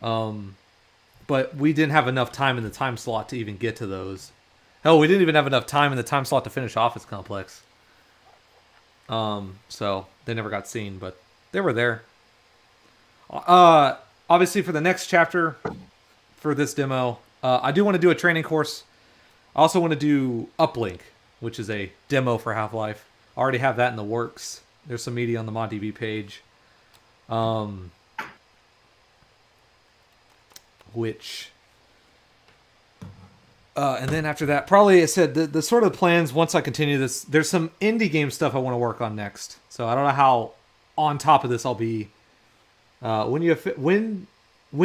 But we didn't have enough time in the time slot to even get to those. Hell, we didn't even have enough time in the time slot to finish Office Complex. So they never got seen, but they were there. Obviously, for the next chapter, for this demo, I do want to do a training course. I also want to do Uplink, which is a demo for Half-Life. I already have that in the works. There's some media on the ModDB page. Which And then after that, probably I said the sort of plans once I continue this. There's some indie game stuff I want to work on next. So I don't know how on top of this I'll be. When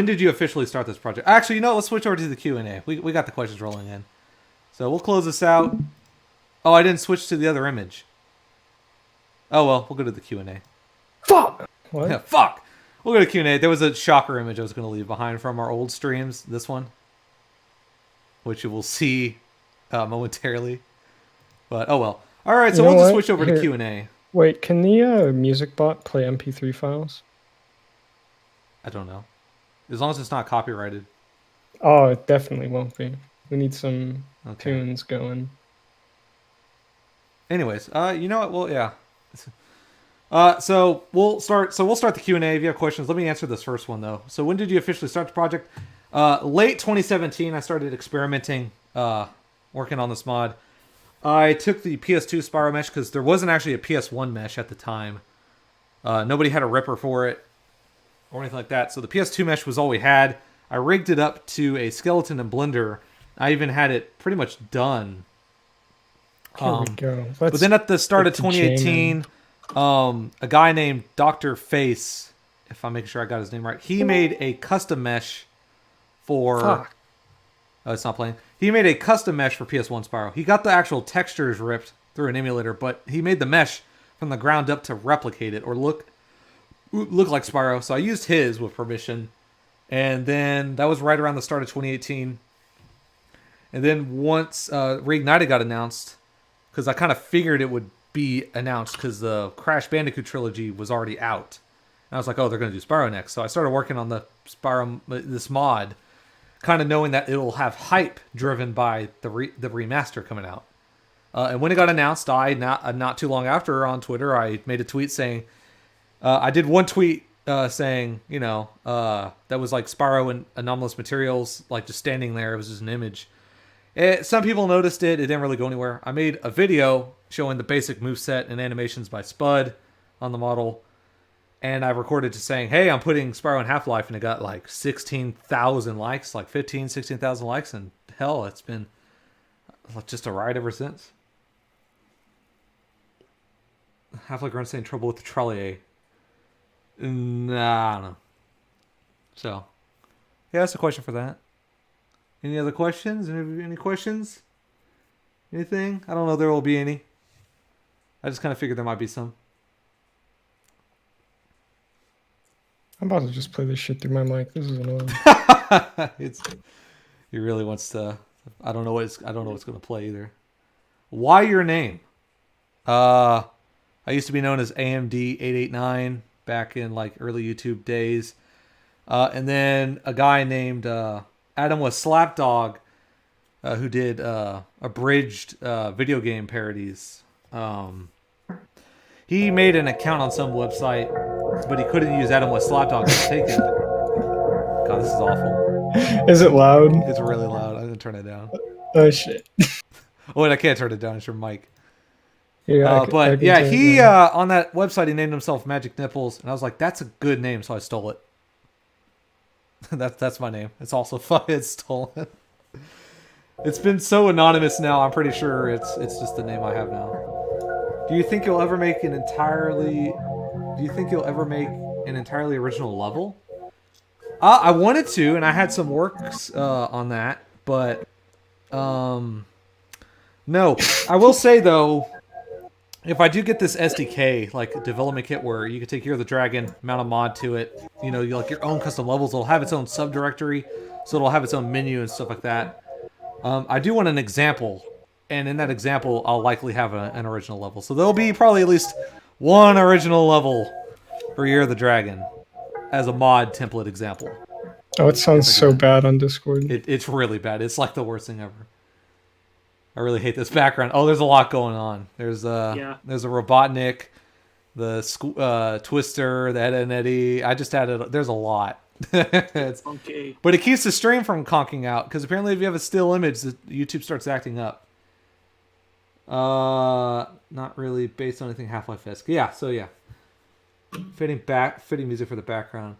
did you officially start this project? Actually, let's switch over to the Q&A. We got the questions rolling in. So we'll close this out. Oh, I didn't switch to the other image. Oh well, we'll go to the Q&A. Fuck. What? Yeah, fuck. We'll go to Q&A. There was a shocker image I was going to leave behind from our old streams. This one, which you will see momentarily. But oh well. All right, so You know we'll just what? switch over to Here. Q&A. Wait, can the music bot play MP3 files? I don't know, as long as it's not copyrighted. Oh, it definitely won't be. We need some Okay. tunes going. Anyways, you know what? Well, yeah. So we'll start the Q&A. If you have questions, let me answer this first one though. So when did you officially start the project? Late 2017. I started experimenting, working on this mod. I took the PS2 Spyro mesh because there wasn't actually a PS1 mesh at the time. Nobody had a ripper for it or anything like that. So the PS2 mesh was all we had. I rigged it up to a skeleton in Blender. I even had it pretty much done. Here we go. But then at the start of get to 2018, a guy named Dr. Face, if I'm making sure I got his name right, he made a custom mesh for... Fuck. Oh, it's not playing. He made a custom mesh for PS1 Spyro. He got the actual textures ripped through an emulator, but he made the mesh from the ground up to replicate it or look like Spyro. So I used his with permission. And then that was right around the start of 2018. And then once Reignited got announced, because I kind of figured it would be announced because the Crash Bandicoot trilogy was already out. And I was like, oh, they're going to do Spyro next. So I started working on the Spyro, this mod, kind of knowing that it'll have hype driven by the remaster coming out. And when it got announced, not too long after on Twitter, I made a tweet saying, I did one tweet saying, that was like Spyro and anomalous materials, like just standing there. It was just an image. Some people noticed it. It didn't really go anywhere. I made a video showing the basic moveset and animations by Spud on the model. And I recorded just saying, hey, I'm putting Spyro in Half-Life. And it got like 16,000 likes, like 16,000 likes. And hell, it's been just a ride ever since. Half-Life Grunt's in trouble with the trolley. Nah, I don't know. So, yeah, that's a question for that. Any other questions? Any questions? Anything? I don't know if there will be any. I just kind of figured there might be some. I'm about to just play this shit through my mic. This is annoying. He really wants to. I don't know what's going to play either. Why your name? I used to be known as AMD889 back in like early YouTube days, and then a guy named Adam was Slapdog, who did abridged video game parodies. He made an account on some website, but he couldn't use Adam was Slapdog. It was taken. God, this is awful. Is it loud? It's really loud. I'm gonna turn it down. Oh shit. Oh, wait, I can't turn it down. It's your mic. Yeah, But yeah, he on that website he named himself Magic Nipples, and I was like, that's a good name, so I stole it. That's my name. It's also fucking stolen. It's been so anonymous now. I'm pretty sure it's just the name I have now. Do you think you'll ever make an entirely original level? I wanted to, and I had some works on that, but no. I will say though, if I do get this SDK, like development kit, where you can take Year of the Dragon, mount a mod to it, you like your own custom levels, it'll have its own subdirectory, so it'll have its own menu and stuff like that. I do want an example, and in that example, I'll likely have an original level. So there'll be probably at least one original level for Year of the Dragon as a mod template example. Oh, it sounds so bad on Discord. It's really bad. It's like the worst thing ever. I really hate this background. Oh, there's a lot going on. There's a Robotnik, the Twister, the Ed and Eddie. I just added. There's a lot. Okay. But it keeps the stream from conking out because apparently if you have a still image, YouTube starts acting up. Not really based on anything Half-Life-esque. Yeah. So yeah, fitting music for the background.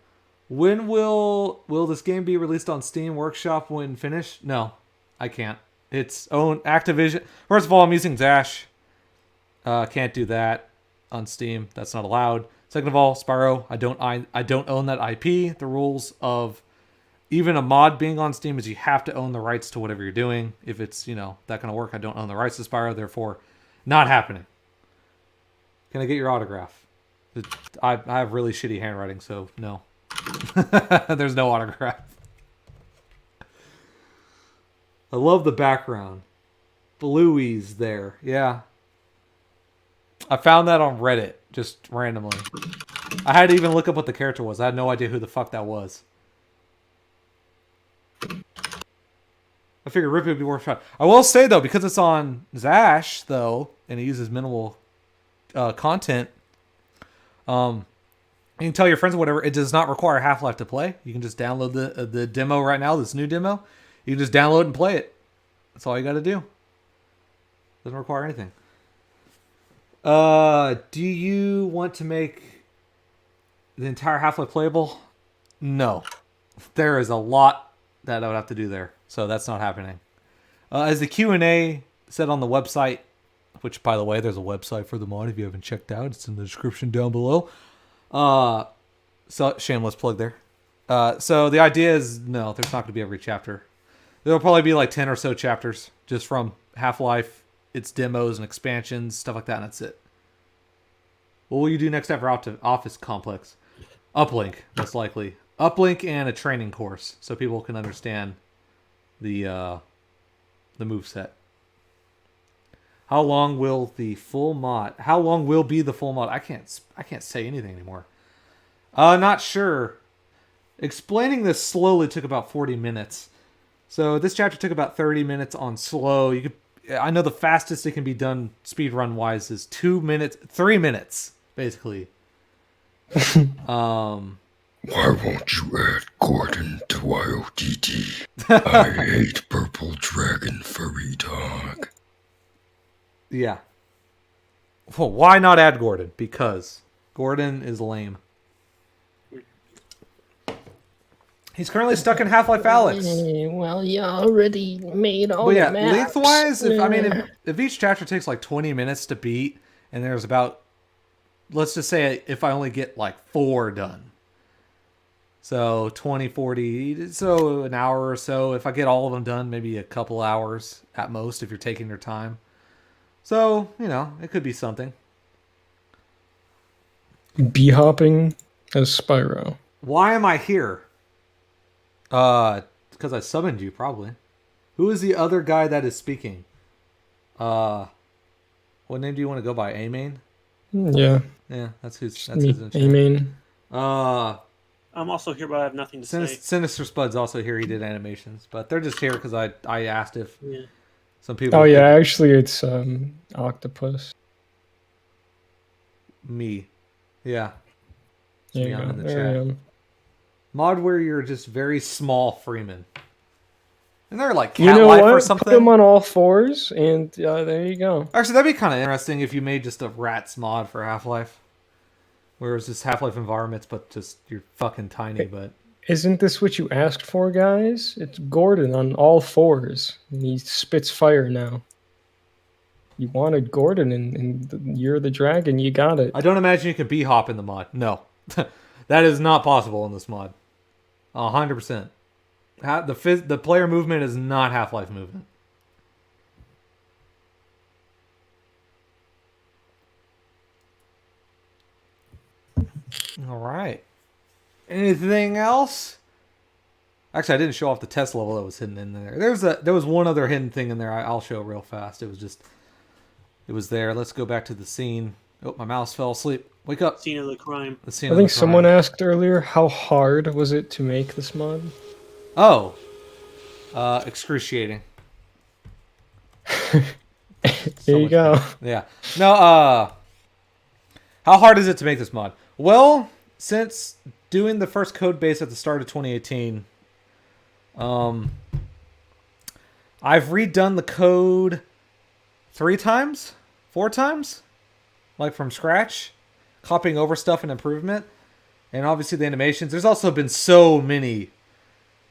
When will this game be released on Steam Workshop when finished? No, I can't. its own Activision. First of all, I'm using Zash. Can't do that on Steam. That's not allowed. Second of all, Spyro, I don't own that IP. The rules of even a mod being on Steam is you have to own the rights to whatever you're doing. If it's, that kind of work, I don't own the rights to Spyro, therefore not happening. Can I get your autograph? I have really shitty handwriting, so no. There's no autograph. I love the background. Bluey's there. Yeah. I found that on Reddit, just randomly. I had to even look up what the character was. I had no idea who the fuck that was. I figured Rippy would be worth a shot. I will say, though, because it's on Zash, though, and it uses minimal content, you can tell your friends or whatever, it does not require Half-Life to play. You can just download the demo right now, this new demo. You can just download and play it. That's all you got to do. Doesn't require anything. Do you want to make the entire Half-Life playable? No. There is a lot that I would have to do there. So that's not happening. As the Q&A said on the website, which, by the way, there's a website for the mod if you haven't checked out. It's in the description down below. So shameless plug there. So the idea is, no, there's not going to be every chapter. There'll probably be like 10 or so chapters just from Half-Life, its demos and expansions, stuff like that, and that's it. What will you do next after Office Complex? Uplink, most likely. Uplink and a training course, so people can understand the moveset. How long will the full mod? How long will be the full mod? I can't say anything anymore. Not sure. Explaining this slowly took about 40 minutes. So this chapter took about 30 minutes on slow. I know the fastest it can be done speed run wise is 2 minutes, 3 minutes, basically. Why won't you add Gordon to YOTT? I hate purple dragon furry dog. Yeah. Well, why not add Gordon? Because Gordon is lame. He's currently stuck in Half-Life Alyx. Well, you already made all But yeah, the maps. lengthwise, if each chapter takes like 20 minutes to beat, and there's about, let's just say if I only get like 4 done. So 20, 40, so an hour or so. If I get all of them done, maybe a couple hours at most if you're taking your time. So, it could be something. B-hopping as Spyro. Why am I here? Because I summoned you, probably. Who is the other guy that is speaking? What name do you want to go by? A-Main? Yeah. Yeah, that's his Me, in chat. A-Main. I'm also here, but I have nothing to say. Sinister Spud's also here. He did animations, but they're just here because I asked if some people. Oh yeah, actually it's Octopus. Me, yeah. There Me you on go. in the There I chat. am. Mod where you're just very small Freeman. And they're like You cat know life or what? something. Put them on all fours, and there you go. Actually, that'd be kind of interesting if you made just a rats mod for Half-Life. Where it's just Half-Life environments, but just you're fucking tiny, but... Isn't this what you asked for, guys? It's Gordon on all fours, and he spits fire now. You wanted Gordon, and you're the dragon. You got it. I don't imagine you can B-hop in the mod. No. That is not possible in this mod. 100%. The player movement is not Half-Life movement. All right. Anything else? Actually, I didn't show off the test level that was hidden in there. There was one other hidden thing in there. I'll show real fast. It was there. Let's go back to the scene. Oh, my mouse fell asleep. Wake up. Scene of the crime. The scene I of think the someone crime. asked earlier, how hard was it to make this mod? Oh. Excruciating. There you go. Yeah. No, how hard is it to make this mod? Well, since doing the first code base at the start of 2018, I've redone the code 3 times? 4 times? Like from scratch? Copying over stuff and improvement. And obviously the animations. There's also been so many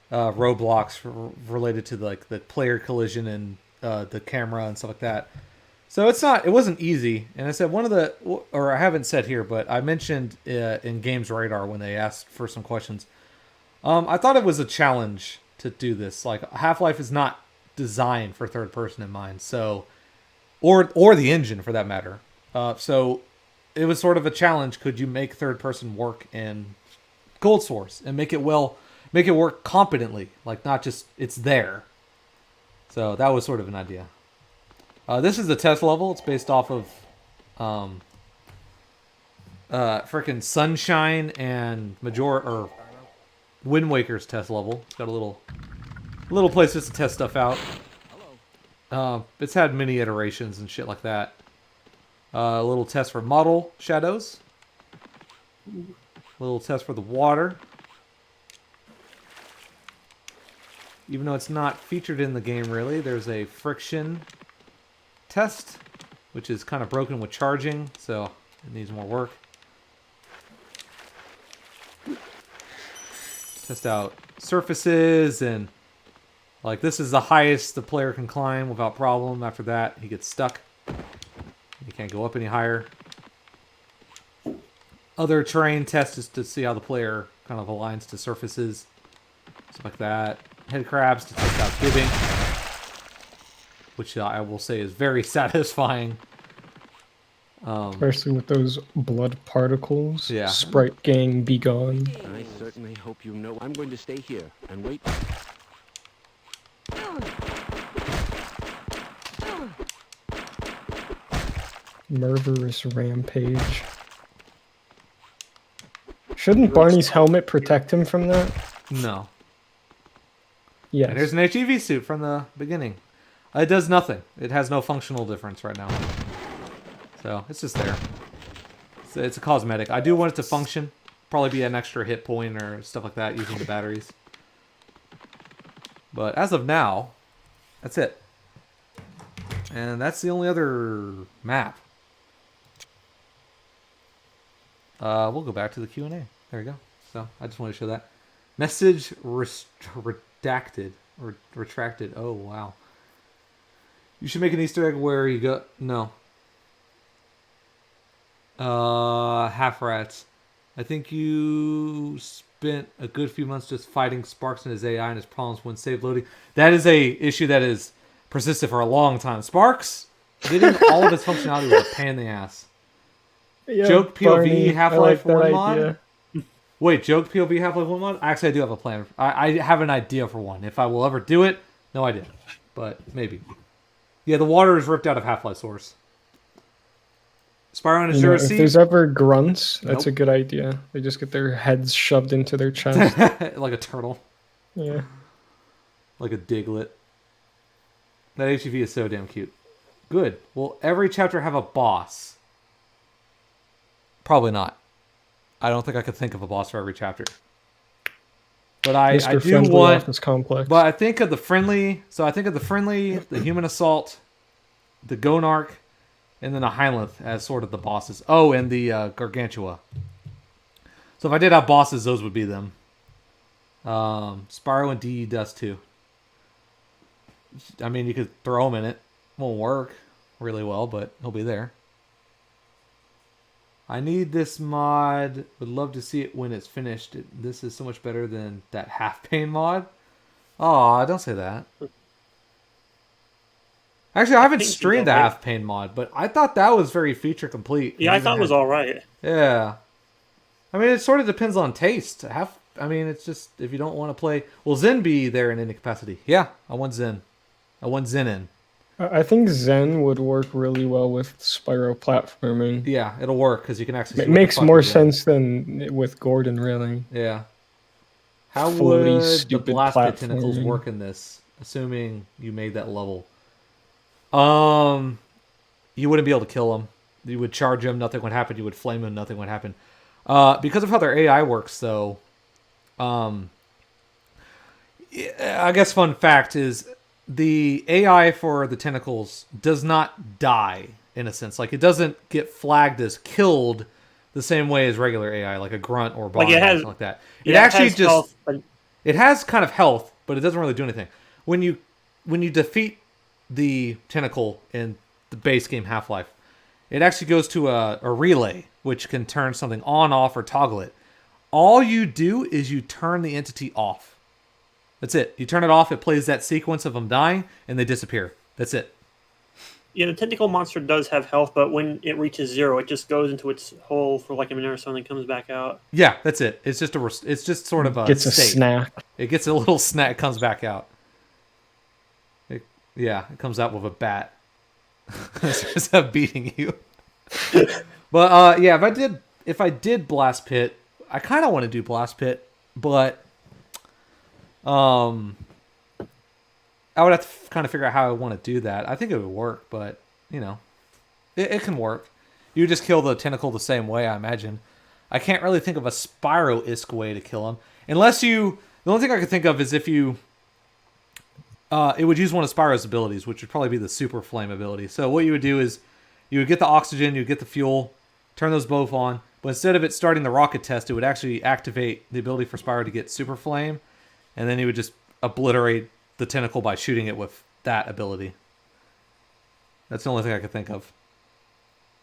roadblocks related to like the player collision and the camera and stuff like that. So it wasn't easy. And I said or I haven't said here, but I mentioned in Games Radar when they asked for some questions. I thought it was a challenge to do this. Like Half-Life is not designed for third person in mind, so or the engine for that matter. So it was sort of a challenge. Could you make third person work in Gold Source and make it work competently, like not just it's there. So that was sort of an idea. This is the test level. It's based off of frickin' Sunshine and Wind Waker's test level. It's got a little place just to test stuff out. It's had many iterations and shit like that. A little test for model shadows. A little test for the water. Even though it's not featured in the game really, there's a friction test, which is kind of broken with charging, so it needs more work. Test out surfaces, and like this is the highest the player can climb without problem. After that, he gets stuck. He can't go up any higher. Other terrain tests is to see how the player kind of aligns to surfaces, stuff like that. Head crabs to test out giving, which I will say is very satisfying. Especially with those blood particles. Yeah. Sprite gang, be gone. I certainly hope you know I'm going to stay here and wait. Murderous rampage. Shouldn't Barney's helmet protect him from that? No. Yes. And there's an HEV suit from the beginning. It does nothing. It has no functional difference right now. So, it's just there. It's a cosmetic. I do want it to function. Probably be an extra hit point or stuff like that using the batteries. But as of now, that's it. And that's the only other map. We'll go back to the Q&A. There we go. So, I just want to show that. Message redacted. Or retracted. Oh, wow. You should make an Easter egg where you go... No. Half rats. I think you spent a good few months just fighting Sparks and his AI and his problems when save loading. That is a issue that is persisted for a long time. Sparks, getting all of its functionality was a pain in the ass. Yeah, Joke POV Barney, Half-Life I like 1 that mod? idea. Wait, joke POV Half-Life 1 mod? Actually, I do have a plan. I have an idea for one. If I will ever do it, no idea. But maybe. Yeah, the water is ripped out of Half-Life Source. Spyro and his If seat. there's ever grunts, that's Nope. a good idea. They just get their heads shoved into their chest. Like a turtle. Yeah. Like a diglet. That HEV is so damn cute. Good. Will every chapter have a boss? Probably not. I don't think I could think of a boss for every chapter. But I Mr. do Friendly want... Office Complex. But I think of the friendly... So I think of the friendly, the human assault, the Gonarch, and then the Hyleth as sort of the bosses. Oh, and the Gargantua. So if I did have bosses, those would be them. Spyro and DE Dust too. I mean, you could throw him in it. Won't work really well, but he'll be there. I need this mod. Would love to see it when it's finished. This is so much better than that half-pane mod. Aw, don't say that. Actually, I haven't think streamed the it's alright. half-pane mod, but I thought that was very feature complete. Yeah, I even thought it was had- alright. Yeah. I mean, it sort of depends on taste. I mean, it's just, if you don't want to play... Will Zen be there in any capacity? Yeah, I want Zen. I want Zen in. I think Zen would work really well with Spyro platforming. Yeah, it'll work, because you can actually... see It what the makes fuck more is in. sense than with Gordon, really. Yeah. How Floaty, would the stupid blast pit tentacles platforming. work in this, assuming you made that level? You wouldn't be able to kill them. You would charge them, nothing would happen. You would flame them, nothing would happen. Because of how their AI works, though, I guess fun fact is the AI for the tentacles does not die, in a sense. Like, it doesn't get flagged as killed the same way as regular AI, like a grunt or bomb Like, it or has- something like that. It Yeah, actually has just... health, but It has kind of health, but it doesn't really do anything. When you defeat the tentacle in the base game Half-Life. It actually goes to a relay, which can turn something on, off, or toggle it. All you do is you turn the entity off. That's it. You turn it off, it plays that sequence of them dying, and they disappear. That's it. Yeah, the tentacle monster does have health, but when it reaches 0, it just goes into its hole for like a minute or so and then comes back out. Yeah, that's it. It's just sort of a Gets a state. snack. It gets a little snack, it comes back out. It comes out with a bat. It's just beating you. But yeah, if I did Blast Pit, I kind of want to do Blast Pit, but I would have to kind of figure out how I want to do that. I think it would work, but you know, it can work. You just kill the tentacle the same way, I imagine. I can't really think of a Spyro-esque way to kill him, unless you. The only thing I could think of is if you. It would use one of Spyro's abilities, which would probably be the Super Flame ability. So what you would do is you would get the oxygen, you would get the fuel, turn those both on, but instead of it starting the rocket test, it would actually activate the ability for Spyro to get Super Flame, and then you would just obliterate the tentacle by shooting it with that ability. That's the only thing I could think of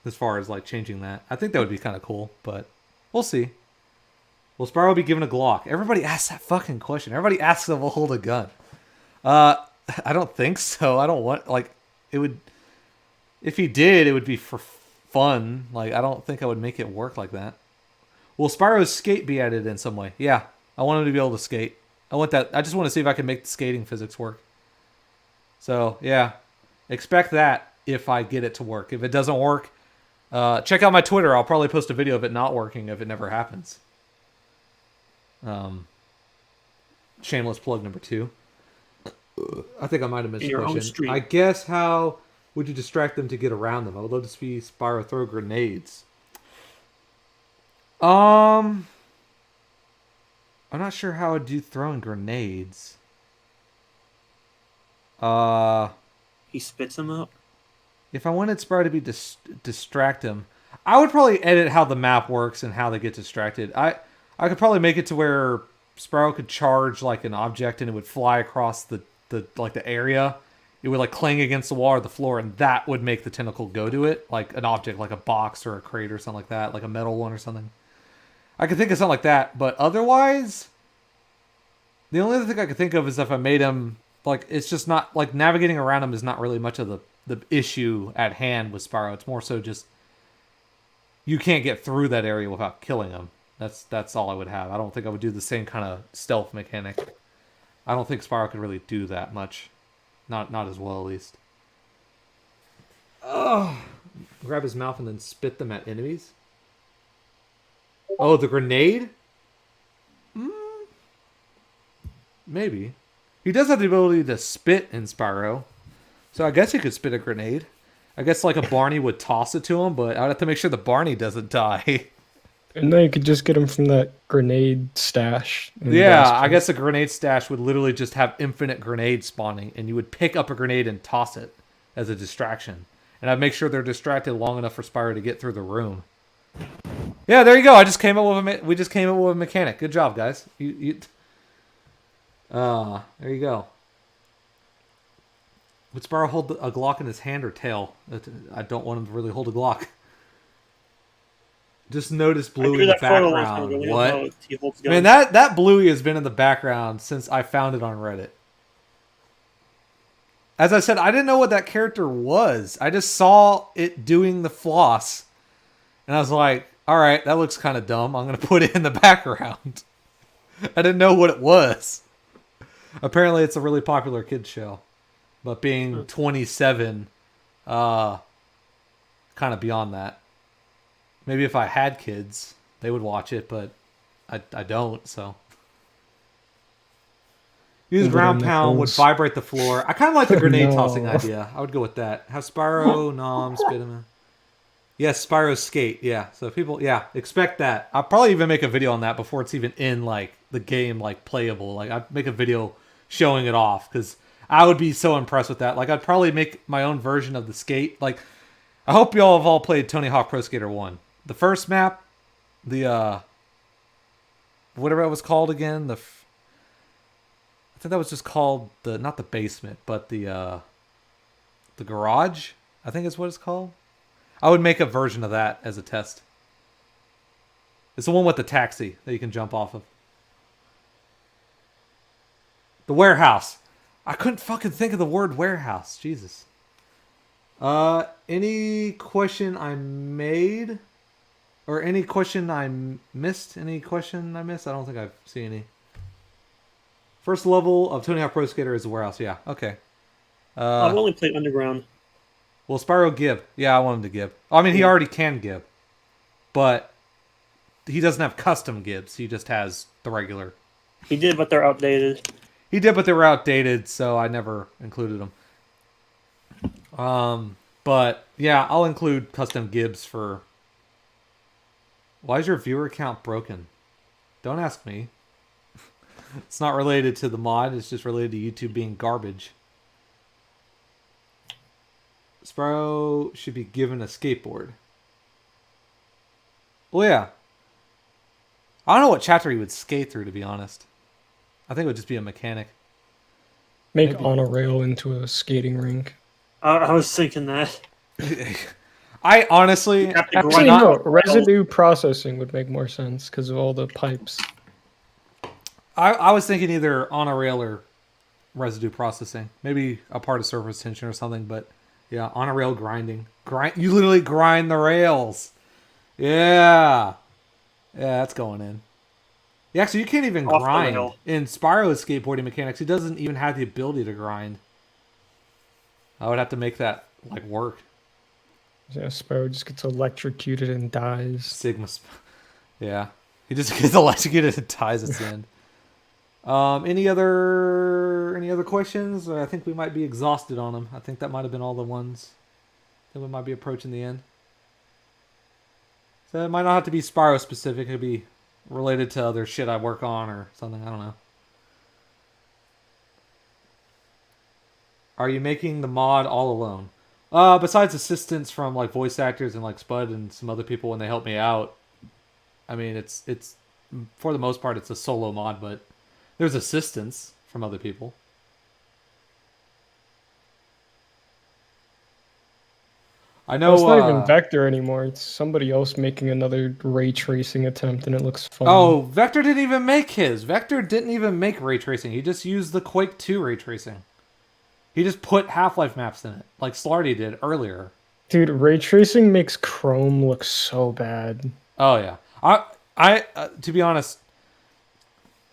as far as like changing that. I think that would be kind of cool, but we'll see. Will Spyro be given a Glock? Everybody asks that fucking question. Everybody asks if we'll hold a gun. I don't think so. I don't want, like, it would, if he did, it would be for fun. Like, I don't think I would make it work like that. Will Spyro's skate be added in some way? Yeah, I want him to be able to skate. I want that. I just want to see if I can make the skating physics work. So, yeah, expect that if I get it to work. If it doesn't work, check out my Twitter. I'll probably post a video of it not working if it never happens. Shameless plug number 2. I think I might have missed a question. I guess how would you distract them to get around them? I would love to see Spyro throw grenades. I'm not sure how I'd do throwing grenades. He spits them up. If I wanted Spyro to be distract him, I would probably edit how the map works and how they get distracted. I could probably make it to where Spyro could charge like an object and it would fly across the area. It would like clang against the wall or the floor, and that would make the tentacle go to it, like an object, like a box or a crate or something like that, like a metal one or something. I could think of something like that, but otherwise, the only other thing I could think of is if I made him like, it's just not like navigating around him is not really much of the issue at hand with Spyro. It's more so just you can't get through that area without killing him. That's all I would have. I don't think I would do the same kind of stealth mechanic. I don't think Spyro could really do that much. Not as well, at least. Oh, grab his mouth and then spit them at enemies. Oh, the grenade? Maybe. He does have the ability to spit in Spyro. So I guess he could spit a grenade. I guess like a Barney would toss it to him, but I'd have to make sure the Barney doesn't die. And then you could just get him from that grenade stash. Yeah, I guess a grenade stash would literally just have infinite grenades spawning, and you would pick up a grenade and toss it as a distraction. And I'd make sure they're distracted long enough for Spyro to get through the room. Yeah, there you go. We just came up with a mechanic. Good job, guys. There you go. Would Spyro hold a Glock in his hand or tail? I don't want him to really hold a Glock. Just notice Bluey in the background. What? Man, that Bluey has been in the background since I found it on Reddit. As I said, I didn't know what that character was. I just saw it doing the floss. And I was like, alright, that looks kind of dumb. I'm going to put it in the background. I didn't know what it was. Apparently it's a really popular kids show. But being 27, kind of beyond that. Maybe if I had kids, they would watch it, but I don't, so. Use ground pound would vibrate the floor. I kind of like the grenade tossing idea. I would go with that. Have Spyro, Nom, spit him. Yes, Spyro's skate. Yeah, so people, expect that. I'll probably even make a video on that before it's even in like the game, like playable. Like I'd make a video showing it off because I would be so impressed with that. Like I'd probably make my own version of the skate. Like I hope y'all have all played Tony Hawk Pro Skater 1. The first map, the whatever it was called again, I think that was just called not the basement, but the the garage, I think is what it's called. I would make a version of that as a test. It's the one with the taxi that you can jump off of. The warehouse. I couldn't fucking think of the word warehouse. Jesus. Any question I made? Or any question I missed? Any question I missed? I don't think I've seen any. First level of Tony Hawk Pro Skater is the warehouse. Yeah, okay. I've only played Underground. Well, Spyro Gib. Yeah, I want him to Gib. I mean, he already can Gib. But he doesn't have custom Gibs. He just has the regular. He did, but they're outdated. He did, but they were outdated, so I never included them. But, yeah, I'll include custom Gibs for... Why is your viewer count broken? Don't ask me. It's not related to the mod. It's just related to YouTube being garbage. Spyro should be given a skateboard. Well, yeah. I don't know what chapter he would skate through, to be honest. I think it would just be a mechanic. Make Maybe. On a Rail into a skating rink. I was thinking that. I honestly... Actually, no. Residue processing would make more sense because of all the pipes. I was thinking either on a rail or residue processing. Maybe a part of surface tension or something, but yeah, on a rail grinding. You literally grind the rails. Yeah. Yeah, that's going in. Yeah, so you can't even Off the grind. rail. In Spyro's skateboarding mechanics, he doesn't even have the ability to grind. I would have to make that like work. Yeah, Spyro just gets electrocuted and dies. Yeah. He just gets electrocuted and dies at the end. Any other questions? I think we might be exhausted on them. I think that might have been all the ones. I think we might be approaching the end. So it might not have to be Spyro specific. It could be related to other shit I work on or something. I don't know. Are you making the mod all alone? Besides assistance from like voice actors and like Spud and some other people when they help me out. I mean, it's for the most part it's a solo mod, but there's assistance from other people. I know. It's not even Vector anymore. It's somebody else making another ray tracing attempt, and it looks fun. Oh, Vector didn't even make his. Vector didn't even make ray tracing. He just used the Quake 2 ray tracing. He just put Half-Life maps in it, like Slarty did earlier. Dude, ray tracing makes Chrome look so bad. Oh yeah. I to be honest,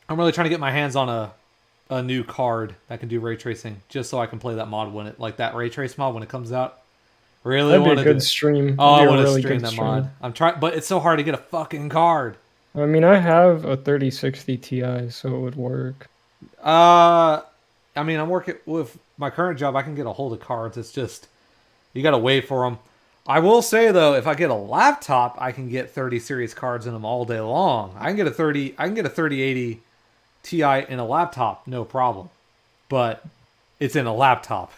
I'm really trying to get my hands on a new card that can do ray tracing, just so I can play that mod when it like that ray trace mod when it comes out. Really That'd want be to a good stream. Oh, I That'd be a want to really stream good that stream. mod. I'm trying, but it's so hard to get a fucking card. I mean, I have a 3060 Ti, so it would work. I mean, I'm working with my current job. I can get a hold of cards. It's just you got to wait for them. I will say though, if I get a laptop, I can get 30 series cards in them all day long. I can get a 3080 Ti in a laptop, no problem. But it's in a laptop.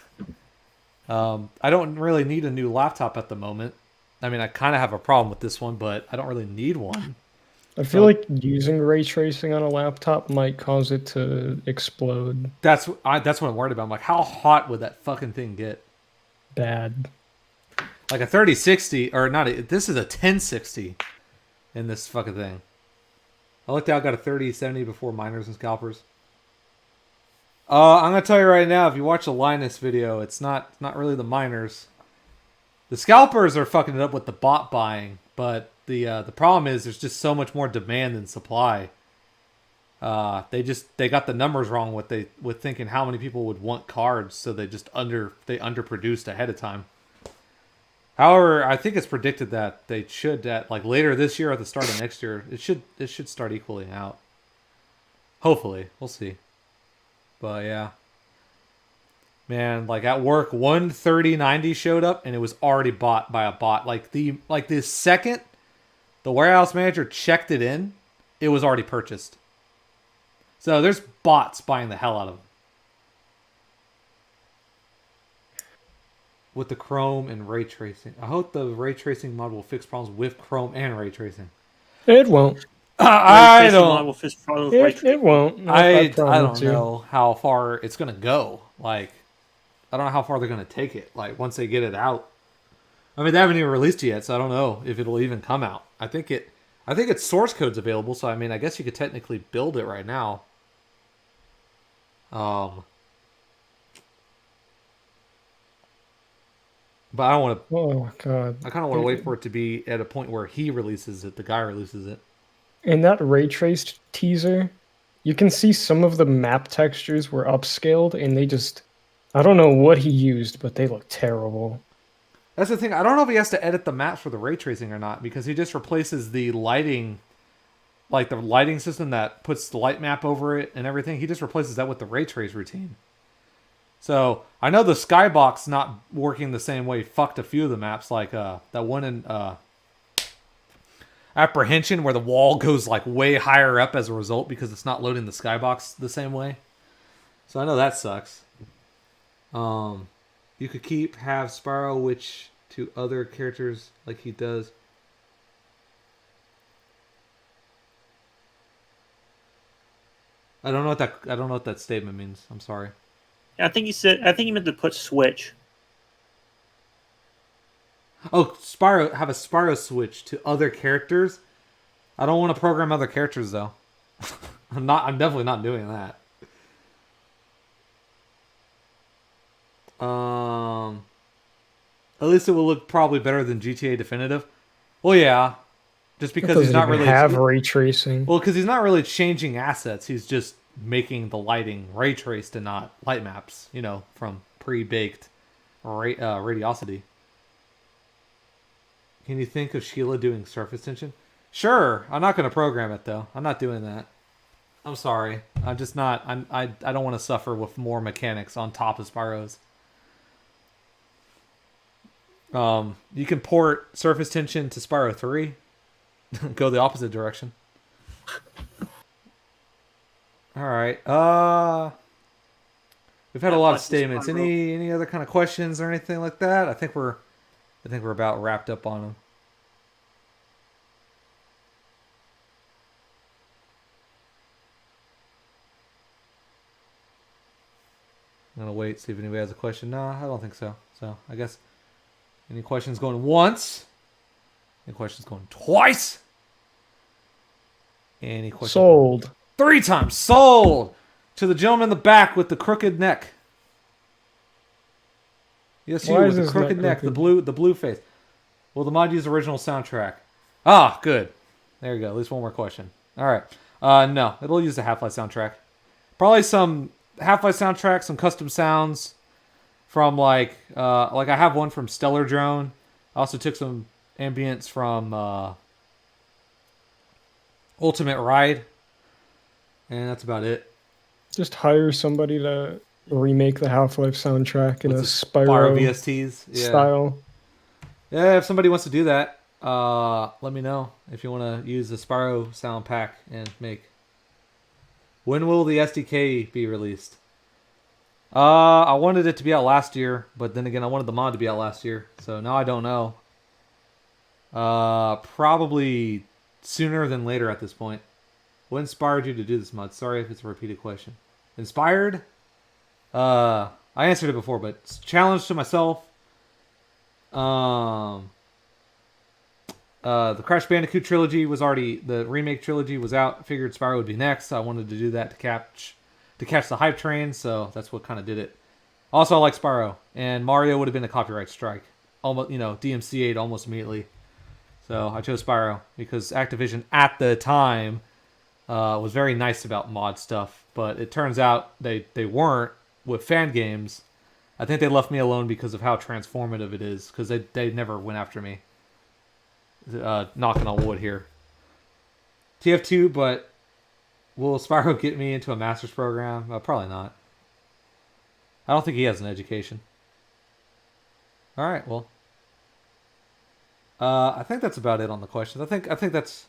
I don't really need a new laptop at the moment. I mean, I kind of have a problem with this one, but I don't really need one. I feel like using ray tracing on a laptop might cause it to explode. That's what I'm worried about. I'm like, how hot would that fucking thing get? Bad. Like a 3060, or not, this is a 1060 in this fucking thing. I looked out, got a 3070 before miners and scalpers. I'm going to tell you right now, if you watch the Linus video, it's not really the miners. The scalpers are fucking it up with the bot buying, but the problem is there's just so much more demand than supply. They got the numbers wrong with thinking how many people would want cards, so they underproduced ahead of time. However, I think it's predicted that they should at like later this year or at the start of next year, it should start equaling out. Hopefully, we'll see. But yeah. Man, like at work, one 3090 showed up and it was already bought by a bot. Like the second the warehouse manager checked it in, it was already purchased. So there's bots buying the hell out of them. With the Chrome and ray tracing. I hope the ray tracing mod will fix problems with Chrome and ray tracing. It won't. I don't. It won't. I don't know how far it's gonna go. Like, I don't know how far they're gonna take it. Like once they get it out. I mean, they haven't even released it yet, so I don't know if it'll even come out. I think its source code's available, so I mean, I guess you could technically build it right now. But I don't want to. Oh god. I kind of want to wait for it to be at a point where he releases it. The guy releases it. In that ray traced teaser, you can see some of the map textures were upscaled, and they just. I don't know what he used, but they look terrible. That's the thing. I don't know if he has to edit the maps for the ray tracing or not, because he just replaces the lighting, like the lighting system that puts the light map over it and everything. He just replaces that with the ray trace routine. So I know the skybox not working the same way fucked a few of the maps, like that one in Apprehension where the wall goes like way higher up as a result because it's not loading the skybox the same way. So I know that sucks. You could have Spyro witch to other characters like he does. I don't know what that statement means. I'm sorry. I think he meant to put switch. Oh, have a Spyro switch to other characters. I don't want to program other characters though. I'm definitely not doing that. At least it will look probably better than GTA Definitive. Well, yeah, just because he's not really have ray tracing. Well, because he's not really changing assets. He's just making the lighting ray traced and not light maps. You know, from pre-baked radiosity. Can you think of Sheila doing surface tension? Sure. I'm not going to program it though. I'm not doing that. I'm sorry. I'm just not. I don't want to suffer with more mechanics on top of Spyro's. You can port surface tension to Spyro 3. Go the opposite direction. All right. We've had a lot of statements. Any other kind of questions or anything like that? I think we're about wrapped up on them. I'm gonna wait, see if anybody has a question. No, I don't think so. So I guess any questions going once? Any questions going twice? Any questions? Sold. 3 times. Sold to the gentleman in the back with the crooked neck. Yes, you with the crooked neck, the blue face. Will the mod use original soundtrack? Ah, good. There you go. At least one more question. All right. No, it'll use the Half-Life soundtrack. Probably some Half-Life soundtrack, some custom sounds from like I have one from Stellar Drone. I also took some ambience from Ultimate Ride, and that's about it. Just hire somebody to remake the Half-Life soundtrack in a Spyro VSTs style. Yeah, if somebody wants to do that, let me know if you want to use the Spyro sound pack and make. When will the SDK be released? I wanted it to be out last year, but then again, I wanted the mod to be out last year, so now I don't know. Probably sooner than later at this point. What inspired you to do this mod? Sorry if it's a repeated question. Inspired? I answered it before, but challenge to myself. The Crash Bandicoot trilogy was already, the remake trilogy was out. Figured Spyro would be next. I wanted to do that to catch the hype train, so that's what kind of did it. Also, I like Spyro, and Mario would have been a copyright strike. Almost, DMCA'd almost immediately. So I chose Spyro because Activision at the time was very nice about mod stuff, but it turns out they weren't with fan games. I think they left me alone because of how transformative it is, because they never went after me. Knocking on wood here. TF2, but will Spyro get me into a master's program? Probably not. I don't think he has an education. All right, well, I think that's about it on the questions. I think that's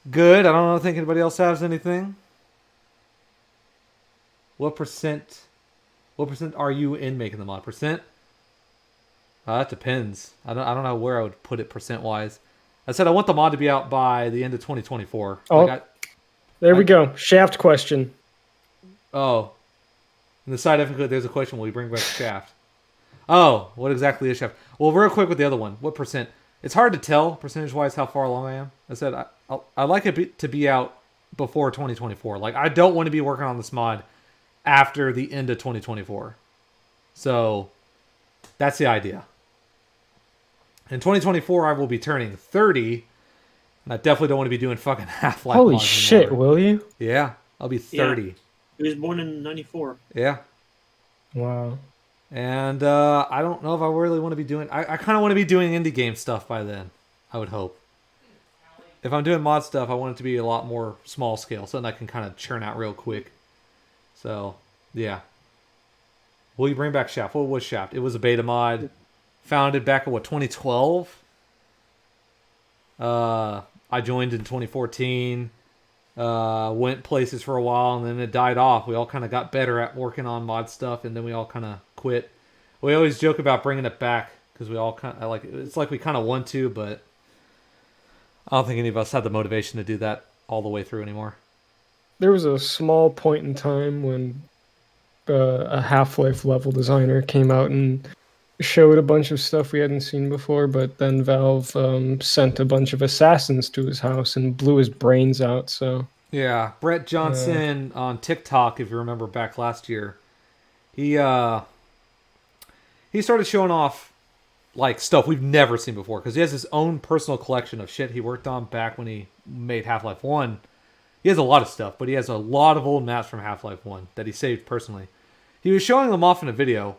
good. I don't think anybody else has anything. What percent are you in making the mod? Percent? That depends. I don't know where I would put it percent wise. I said I want the mod to be out by the end of 2024. Oh, there we go. Shaft question. Oh. In the side effect, there's a question: will you bring back Shaft? Oh, what exactly is Shaft? Well, real quick with the other one. What percent? It's hard to tell percentage-wise how far along I am. I said I like it to be out before 2024. Like, I don't want to be working on this mod after the end of 2024. So that's the idea. In 2024, I will be turning 30, and I definitely don't want to be doing fucking Half-Life Holy mods shit, anymore. will you? Yeah, I'll be 30. He was born in '94. Yeah. Wow. And I don't know if I really want to be doing... I kind of want to be doing indie game stuff by then, I would hope. If I'm doing mod stuff, I want it to be a lot more small scale, something I can kind of churn out real quick. So, yeah. Will you bring back Shaft? What was Shaft? It was a beta mod, founded back in, 2012? I joined in 2014, went places for a while, and then it died off. We all kind of got better at working on mod stuff, and then we all kind of quit. We always joke about bringing it back, because we all kind of, it's like we kind of want to, but I don't think any of us had the motivation to do that all the way through anymore. There was a small point in time when a Half-Life level designer came out and showed a bunch of stuff we hadn't seen before, but then Valve sent a bunch of assassins to his house and blew his brains out, so... Yeah, Brett Johnson on TikTok, if you remember back last year, he started showing off like stuff we've never seen before, because he has his own personal collection of shit he worked on back when he made Half-Life 1. He has a lot of stuff, but he has a lot of old maps from Half-Life 1 that he saved personally. He was showing them off in a video.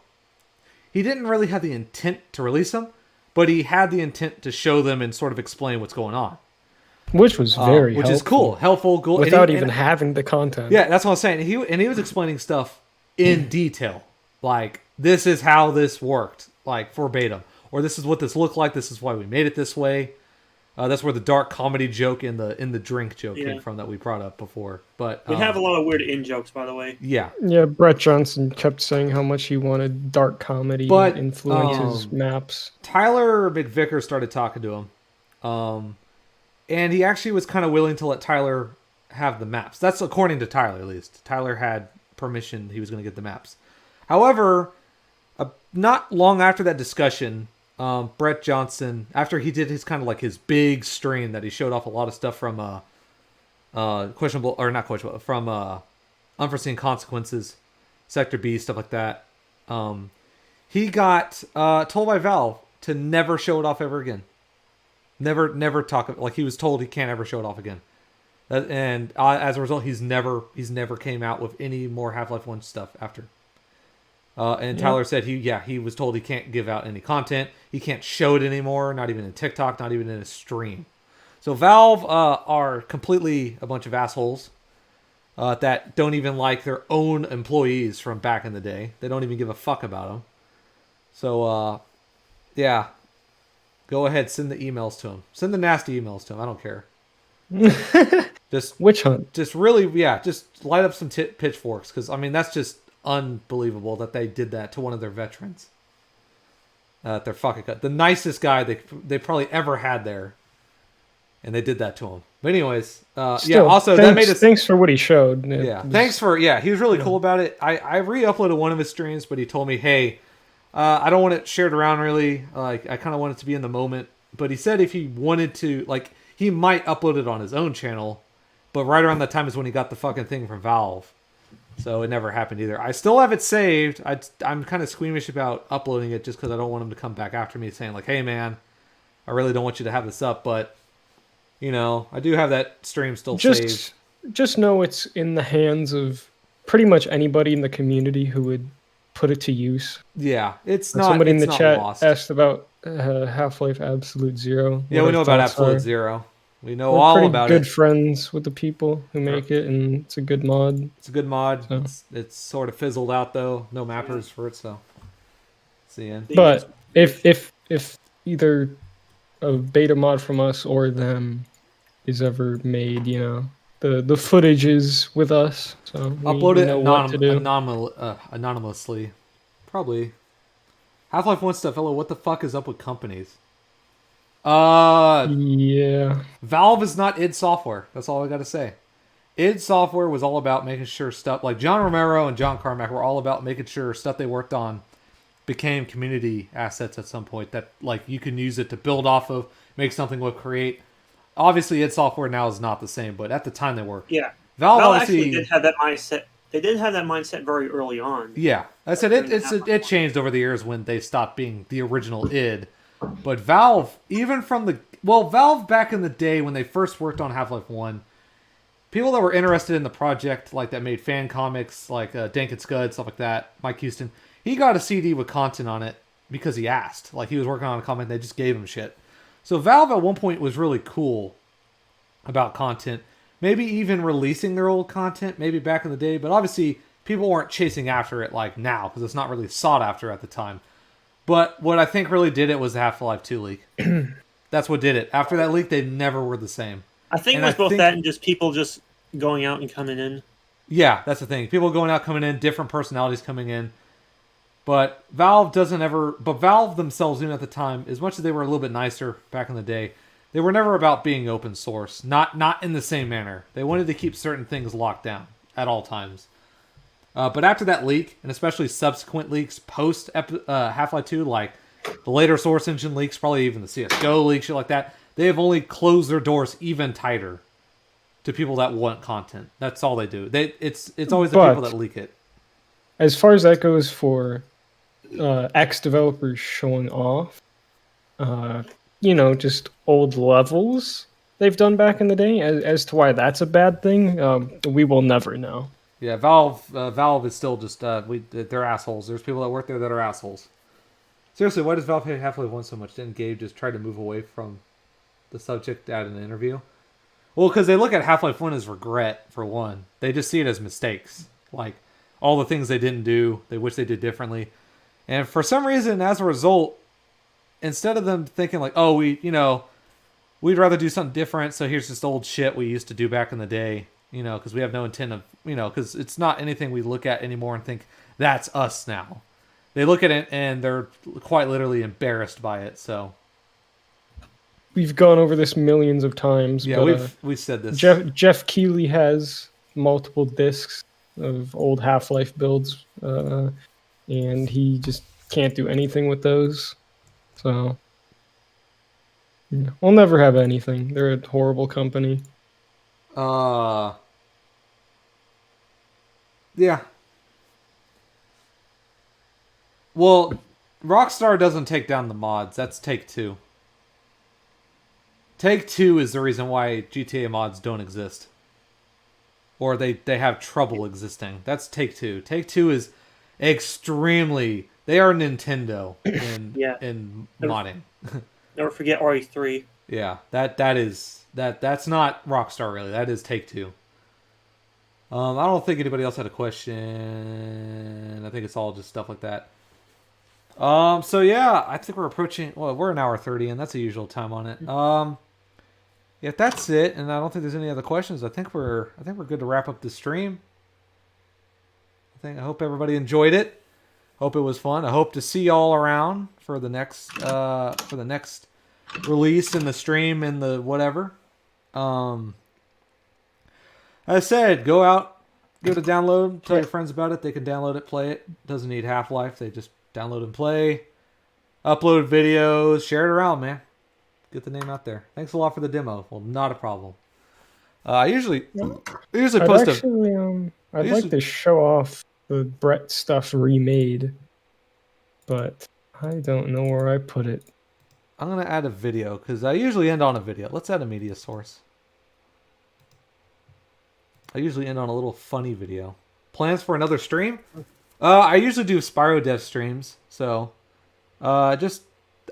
He didn't really have the intent to release them, but he had the intent to show them and sort of explain what's going on. Which was very which helpful. is cool. Helpful. Cool. Without even having the content. Yeah, that's what I'm saying. He was explaining stuff in detail. Like, this is how this worked, like, verbatim. Or this is what this looked like. This is why we made it this way. That's where the dark comedy joke in the drink joke came from that we brought up before. But We have a lot of weird in jokes, by the way. Yeah. Yeah, Brett Johnson kept saying how much he wanted dark comedy But, to influence his maps. Tyler McVicker started talking to him. And he actually was kind of willing to let Tyler have the maps. That's according to Tyler, at least. Tyler had permission. He was going to get the maps. However, not long after that discussion, Brett Johnson, after he did his kind of like his big stream that he showed off a lot of stuff from questionable, or not questionable, from Unforeseen Consequences, Sector B, stuff like that. He got told by Valve to never show it off ever again. Never talk, like he was told he can't ever show it off again. And as a result, he's never came out with any more Half-Life 1 stuff after. And Tyler said he was told he can't give out any content. He can't show it anymore, not even in TikTok, not even in a stream. So Valve are completely a bunch of assholes that don't even like their own employees from back in the day. They don't even give a fuck about them. So, yeah. Go ahead, send the emails to him. Send the nasty emails to him. I don't care. Just Witch hunt. Just really, just light up some pitchforks. Because, I mean, that's just unbelievable that they did that to one of their veterans. They're fucking cut. The nicest guy they probably ever had there. And they did that to him. But anyways, Still, also thanks, that made us... Thanks for what he showed. Thanks for... Yeah, he was really cool about it. I re-uploaded one of his streams, but he told me, hey... I don't want it shared around really. Like, I kind of want it to be in the moment. But he said if he wanted to, like, he might upload it on his own channel. But right around that time is when he got the fucking thing from Valve. So it never happened either. I still have it saved. I'm kind of squeamish about uploading it just because I don't want him to come back after me saying, like, hey, man, I really don't want you to have this up. But, you know, I do have that stream still saved. Just know it's in the hands of pretty much anybody in the community who would put it to use. Yeah, it's not. Somebody it's in the not chat lost. asked about Half-Life Absolute Zero. Yeah, we know about Absolute Zero. We know We're all pretty about good it. friends with the people who make it, and it's a good mod. It's a good mod. So. It's sort of fizzled out though. No mappers for it, so it's the end. But if either a beta mod from us or them is ever made, you know, the footage is with us, so upload it know what to do. anonymously. Probably. Half-Life 1 stuff. Hello, what the fuck is up with companies? Yeah. Valve is not id Software. That's all I gotta say. id Software was all about making sure stuff like John Romero and John Carmack were all about making sure stuff they worked on became community assets at some point that like you can use it to build off of, make something with, create. Obviously, id Software now is not the same, but at the time they were. Yeah. Valve Valve obviously actually did have that mindset. They did have that mindset very early on. Yeah, I said it changed over the years when they stopped being the original id. But Valve, even from Valve back in the day when they first worked on Half-Life 1, people that were interested in the project, like that made fan comics, like Dank and Scud, stuff like that, Mike Houston, he got a CD with content on it because he asked. Like he was working on a comic, they just gave him shit. So Valve at one point was really cool about content. Maybe even releasing their old content, maybe back in the day, but obviously people weren't chasing after it like now because it's not really sought after at the time. But what I think really did it was the Half-Life 2 leak. That's what did it. After that leak, they never were the same. I think it was both that and just people just going out and coming in. Yeah, that's the thing. People going out, coming in, different personalities coming in. But Valve themselves, even at the time, as much as they were a little bit nicer back in the day, they were never about being open source. Not in the same manner. They wanted to keep certain things locked down at all times. But after that leak, and especially subsequent leaks post Half-Life 2, like the later Source Engine leaks, probably even the CSGO leaks, shit like that, they have only closed their doors even tighter to people that want content. That's all they do. It's always the people that leak it. As far as that goes for ex-developers showing off, just old levels they've done back in the day, as to why that's a bad thing, we will never know. Yeah, Valve is still just they're assholes. There's people that work there that are assholes. Seriously, why does Valve hate Half-Life 1 so much? Didn't Gabe just try to move away from the subject at an interview? Well, because they look at Half-Life 1 as regret, for one. They just see it as mistakes. Like, all the things they didn't do, they wish they did differently. And for some reason, as a result, instead of them thinking like, oh, we'd rather do something different, so here's just old shit we used to do back in the day, because we have no intent of, because it's not anything we look at anymore and think, that's us now. They look at it and they're quite literally embarrassed by it, so. We've gone over this millions of times. Yeah, but, we've said this. Jeff Keighley has multiple discs of old Half-Life builds, and he just can't do anything with those. So, yeah, we'll never have anything. They're a horrible company. Yeah. Well, Rockstar doesn't take down the mods. That's Take-Two. Take-Two is the reason why GTA mods don't exist. Or they have trouble existing. That's Take-Two. Take-Two is extremely... They are Nintendo in modding. Never forget RE3. Yeah, that's not Rockstar really. That is Take-Two. I don't think anybody else had a question. I think it's all just stuff like that. So yeah, I think we're approaching. Well, we're an hour 30, and that's the usual time on it. Yeah, that's it, and I don't think there's any other questions. I think we're good to wrap up the stream. I hope everybody enjoyed it. Hope it was fun. I hope to see y'all around for the next release in the stream and the whatever. As I said, go out, give it a download, tell your friends about it. They can download it, play it. Doesn't need Half-Life. They just download and play. Upload videos, share it around, man. Get the name out there. Thanks a lot for the demo. Well, not a problem. I usually post I'd like to show off the Brett stuff remade, but I don't know where I put it. I'm going to add a video because I usually end on a video. Let's add a media source. I usually end on a little funny video. Plans for another stream? I usually do Spyro Dev streams, so just,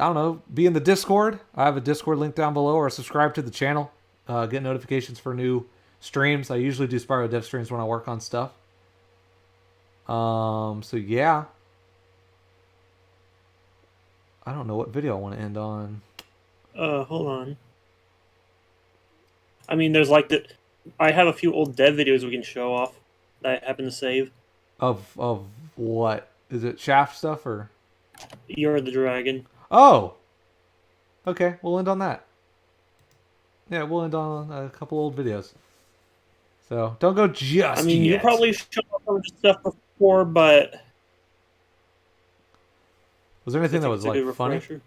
I don't know, be in the Discord. I have a Discord link down below, or subscribe to the channel. Get notifications for new streams. I usually do Spyro Dev streams when I work on stuff. So yeah. I don't know what video I want to end on. Hold on. I mean, there's like the... I have a few old dev videos we can show off that I happen to save. Of what? Is it Shaft stuff or? You're the Dragon. Oh! Okay, we'll end on that. Yeah, we'll end on a couple old videos. So don't go just I mean, you yet. probably showed off some of this stuff before, but Was there anything that I think was it's a like good funny? refresher.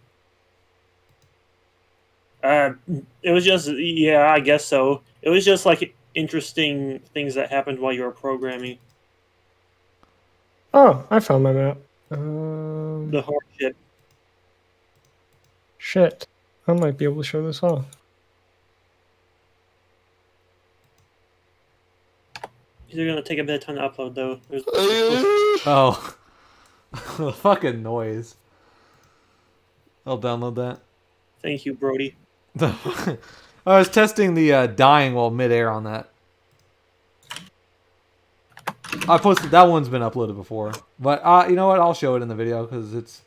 It was just, yeah, I guess so. It was just like interesting things that happened while you were programming Oh, I found my map. the hard shit. Shit. I might be able to show this off. These are gonna take a bit of time to upload, though. Oh, the fucking noise. I'll download that. Thank you, Brody. I was testing the dying while midair on that. I posted that one's been uploaded before, but you know what? I'll show it in the video because it's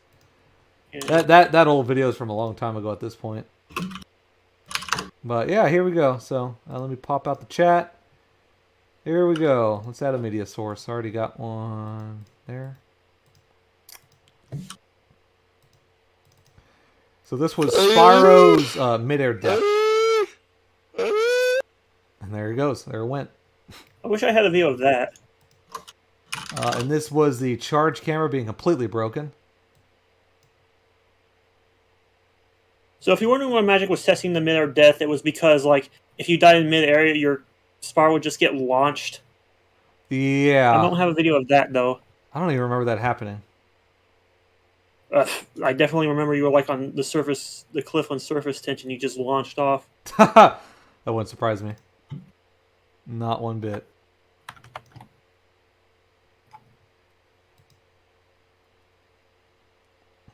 Yeah. that old video is from a long time ago at this point. But yeah, here we go. So let me pop out the chat. Here we go. Let's add a media source. I already got one there. So this was Spyro's midair death. And there he goes. There it went. I wish I had a video of that. And this was the charge camera being completely broken. So if you're wondering why Magic was testing the mid-air death, it was because, like, if you died in mid-area, your Spyro would just get launched. Yeah. I don't have a video of that, though. I don't even remember that happening. I definitely remember you were, like, on the surface, the cliff on surface tension, you just launched off. That wouldn't surprise me. Not one bit.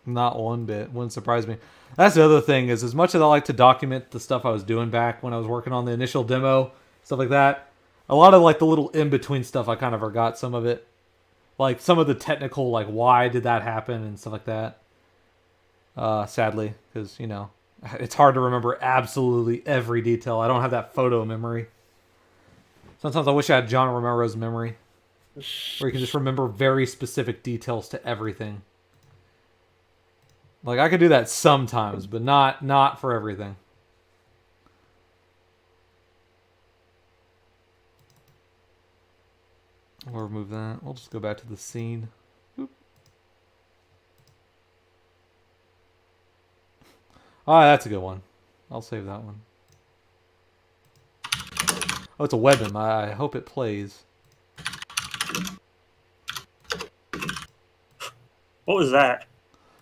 Not one bit. Wouldn't surprise me. That's the other thing is, as much as I like to document the stuff I was doing back when I was working on the initial demo, stuff like that, a lot of like the little in-between stuff I kind of forgot some of it. Like some of the technical, like why did that happen and stuff like that. Sadly, because, you know, it's hard to remember absolutely every detail. I don't have that photo memory. Sometimes I wish I had John Romero's memory, where you can just remember very specific details to everything. Like, I could do that sometimes, but not for everything. We'll remove that. We'll just go back to the scene. Oop. Oh, that's a good one. I'll save that one. Oh, it's a weapon. I hope it plays. What was that?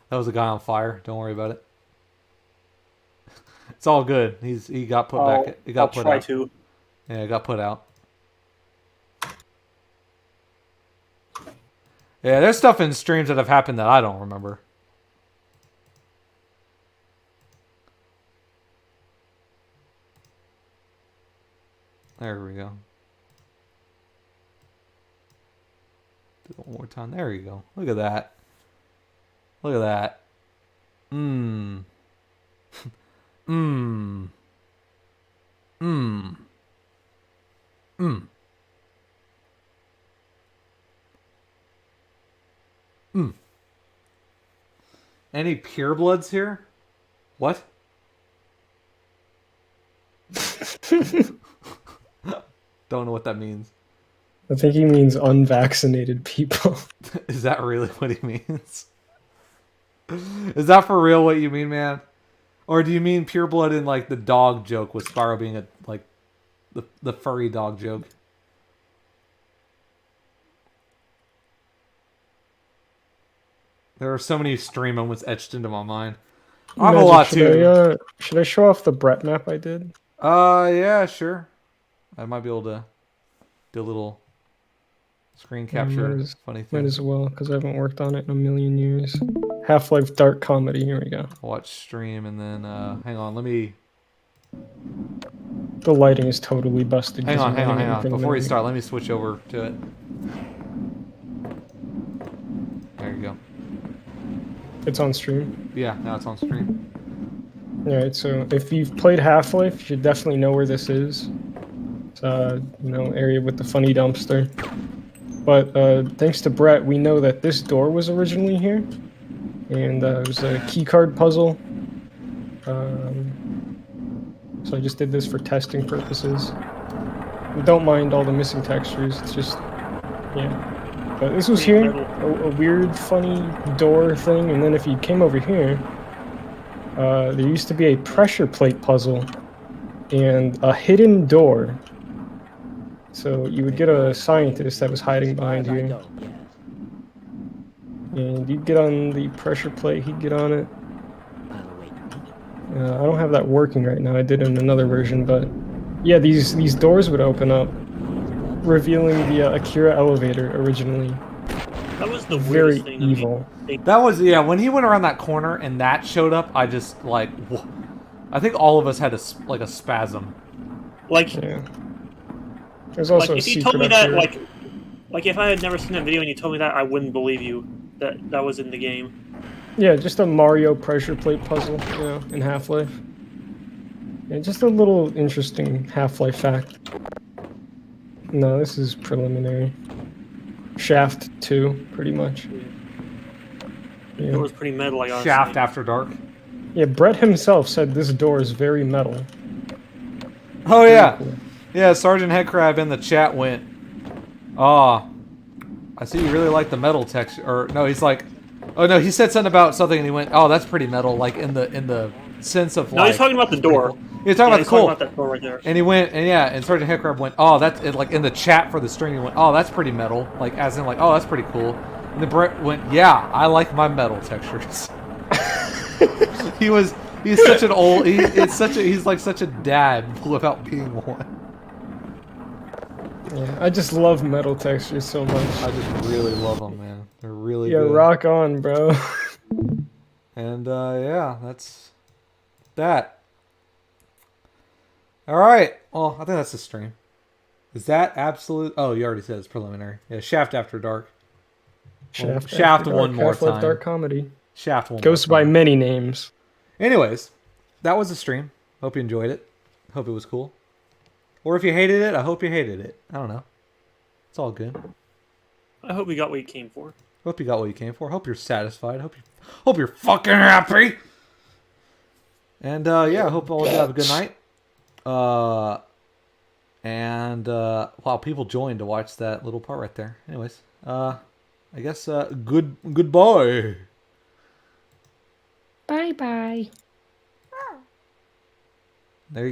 That was a guy on fire. Don't worry about it. It's all good. He got put back. He got I'll put try out. to. Yeah, it got put out. Yeah, there's stuff in streams that have happened that I don't remember. There we go. Do it one more time. There you go. Look at that. Look at that. Mmm. Mmm. Mmm. Mmm. Mmm. Any purebloods here? What? Don't know what that means. I think he means unvaccinated people. Is that really what he means? Is that for real what you mean, man? Or do you mean pureblood in like the dog joke with Spyro being a like the furry dog joke? There are so many stream moments etched into my mind. I have a lot too. Should I show off the Brett map I did? Yeah, sure. I might be able to do a little screen capture. Funny thing. Might as well, because I haven't worked on it in a million years. Half-Life Dark Comedy, here we go. Watch stream and then, hang on, let me... The lighting is totally busted. Hang on. Before you start, let me switch over to it. There you go. It's on stream. Yeah, now it's on stream. Alright, so if you've played Half-Life, you should definitely know where this is. It's area with the funny dumpster. But thanks to Brett, we know that this door was originally here. And it was a keycard puzzle. So I just did this for testing purposes. Don't mind all the missing textures. It's just, yeah. But this was here, a weird, funny door thing, and then if you came over here, there used to be a pressure plate puzzle and a hidden door. So you would get a scientist that was hiding behind As I here, go, yes. and you'd get on the pressure plate, he'd get on it. I'll await. I don't have that working right now. I did in another version, but yeah, these doors would open up, revealing the Akira elevator originally. That was the Very weirdest thing to me. evil. That was, yeah, when he went around that corner and that showed up, I just, like, I think all of us had a spasm. Like, Yeah. There's also like a if you secret told me up that, here. like if I had never seen that video and you told me that, I wouldn't believe you that was in the game. Yeah, just a Mario pressure plate puzzle, you know, in Half-Life. Yeah, just a little interesting Half-Life fact. No, this is preliminary. Shaft 2, pretty much. It Yeah. was pretty metal, I gotta Shaft say. After Dark. Yeah, Brett himself said this door is very metal. Oh, yeah. Cool. Yeah, Sergeant Headcrab in the chat went, "Ah, I see you really like the metal texture." Or no, he's like, oh no, he said something about something and he went, "Oh, that's pretty metal," like in the sense of No, like. he's talking about the door. He's talking about he's the cool. talking about that door right there. And he went, and yeah, and Sergeant Headcrab went, "Oh, that's it," like in the chat for the stream. He went, "Oh, that's pretty metal," like as in like, "Oh, that's pretty cool." And the Brett went, "Yeah, I like my metal textures." He's such an old. He's like such a dad without being one. Yeah, I just love metal textures so much. I just really love them, man. They're really Yeah, good. rock on, bro. And yeah, that's that. All right. Well, I think that's the stream. Is that absolute? Oh, you already said it's preliminary. Yeah, Shaft After Dark. Shaft After Dark, one more Half-Life time. Dark Comedy. Shaft one. Goes more by time. many names. Anyways, that was the stream. Hope you enjoyed it. Hope it was cool. Or if you hated it, I hope you hated it. I don't know. It's all good. I hope we got what you came for. Hope you got what you came for. Hope you're satisfied. Hope you're fucking happy. And yeah, I hope all of you have a good night. And wow, people joined to watch that little part right there. Anyways, I guess goodbye. Bye bye.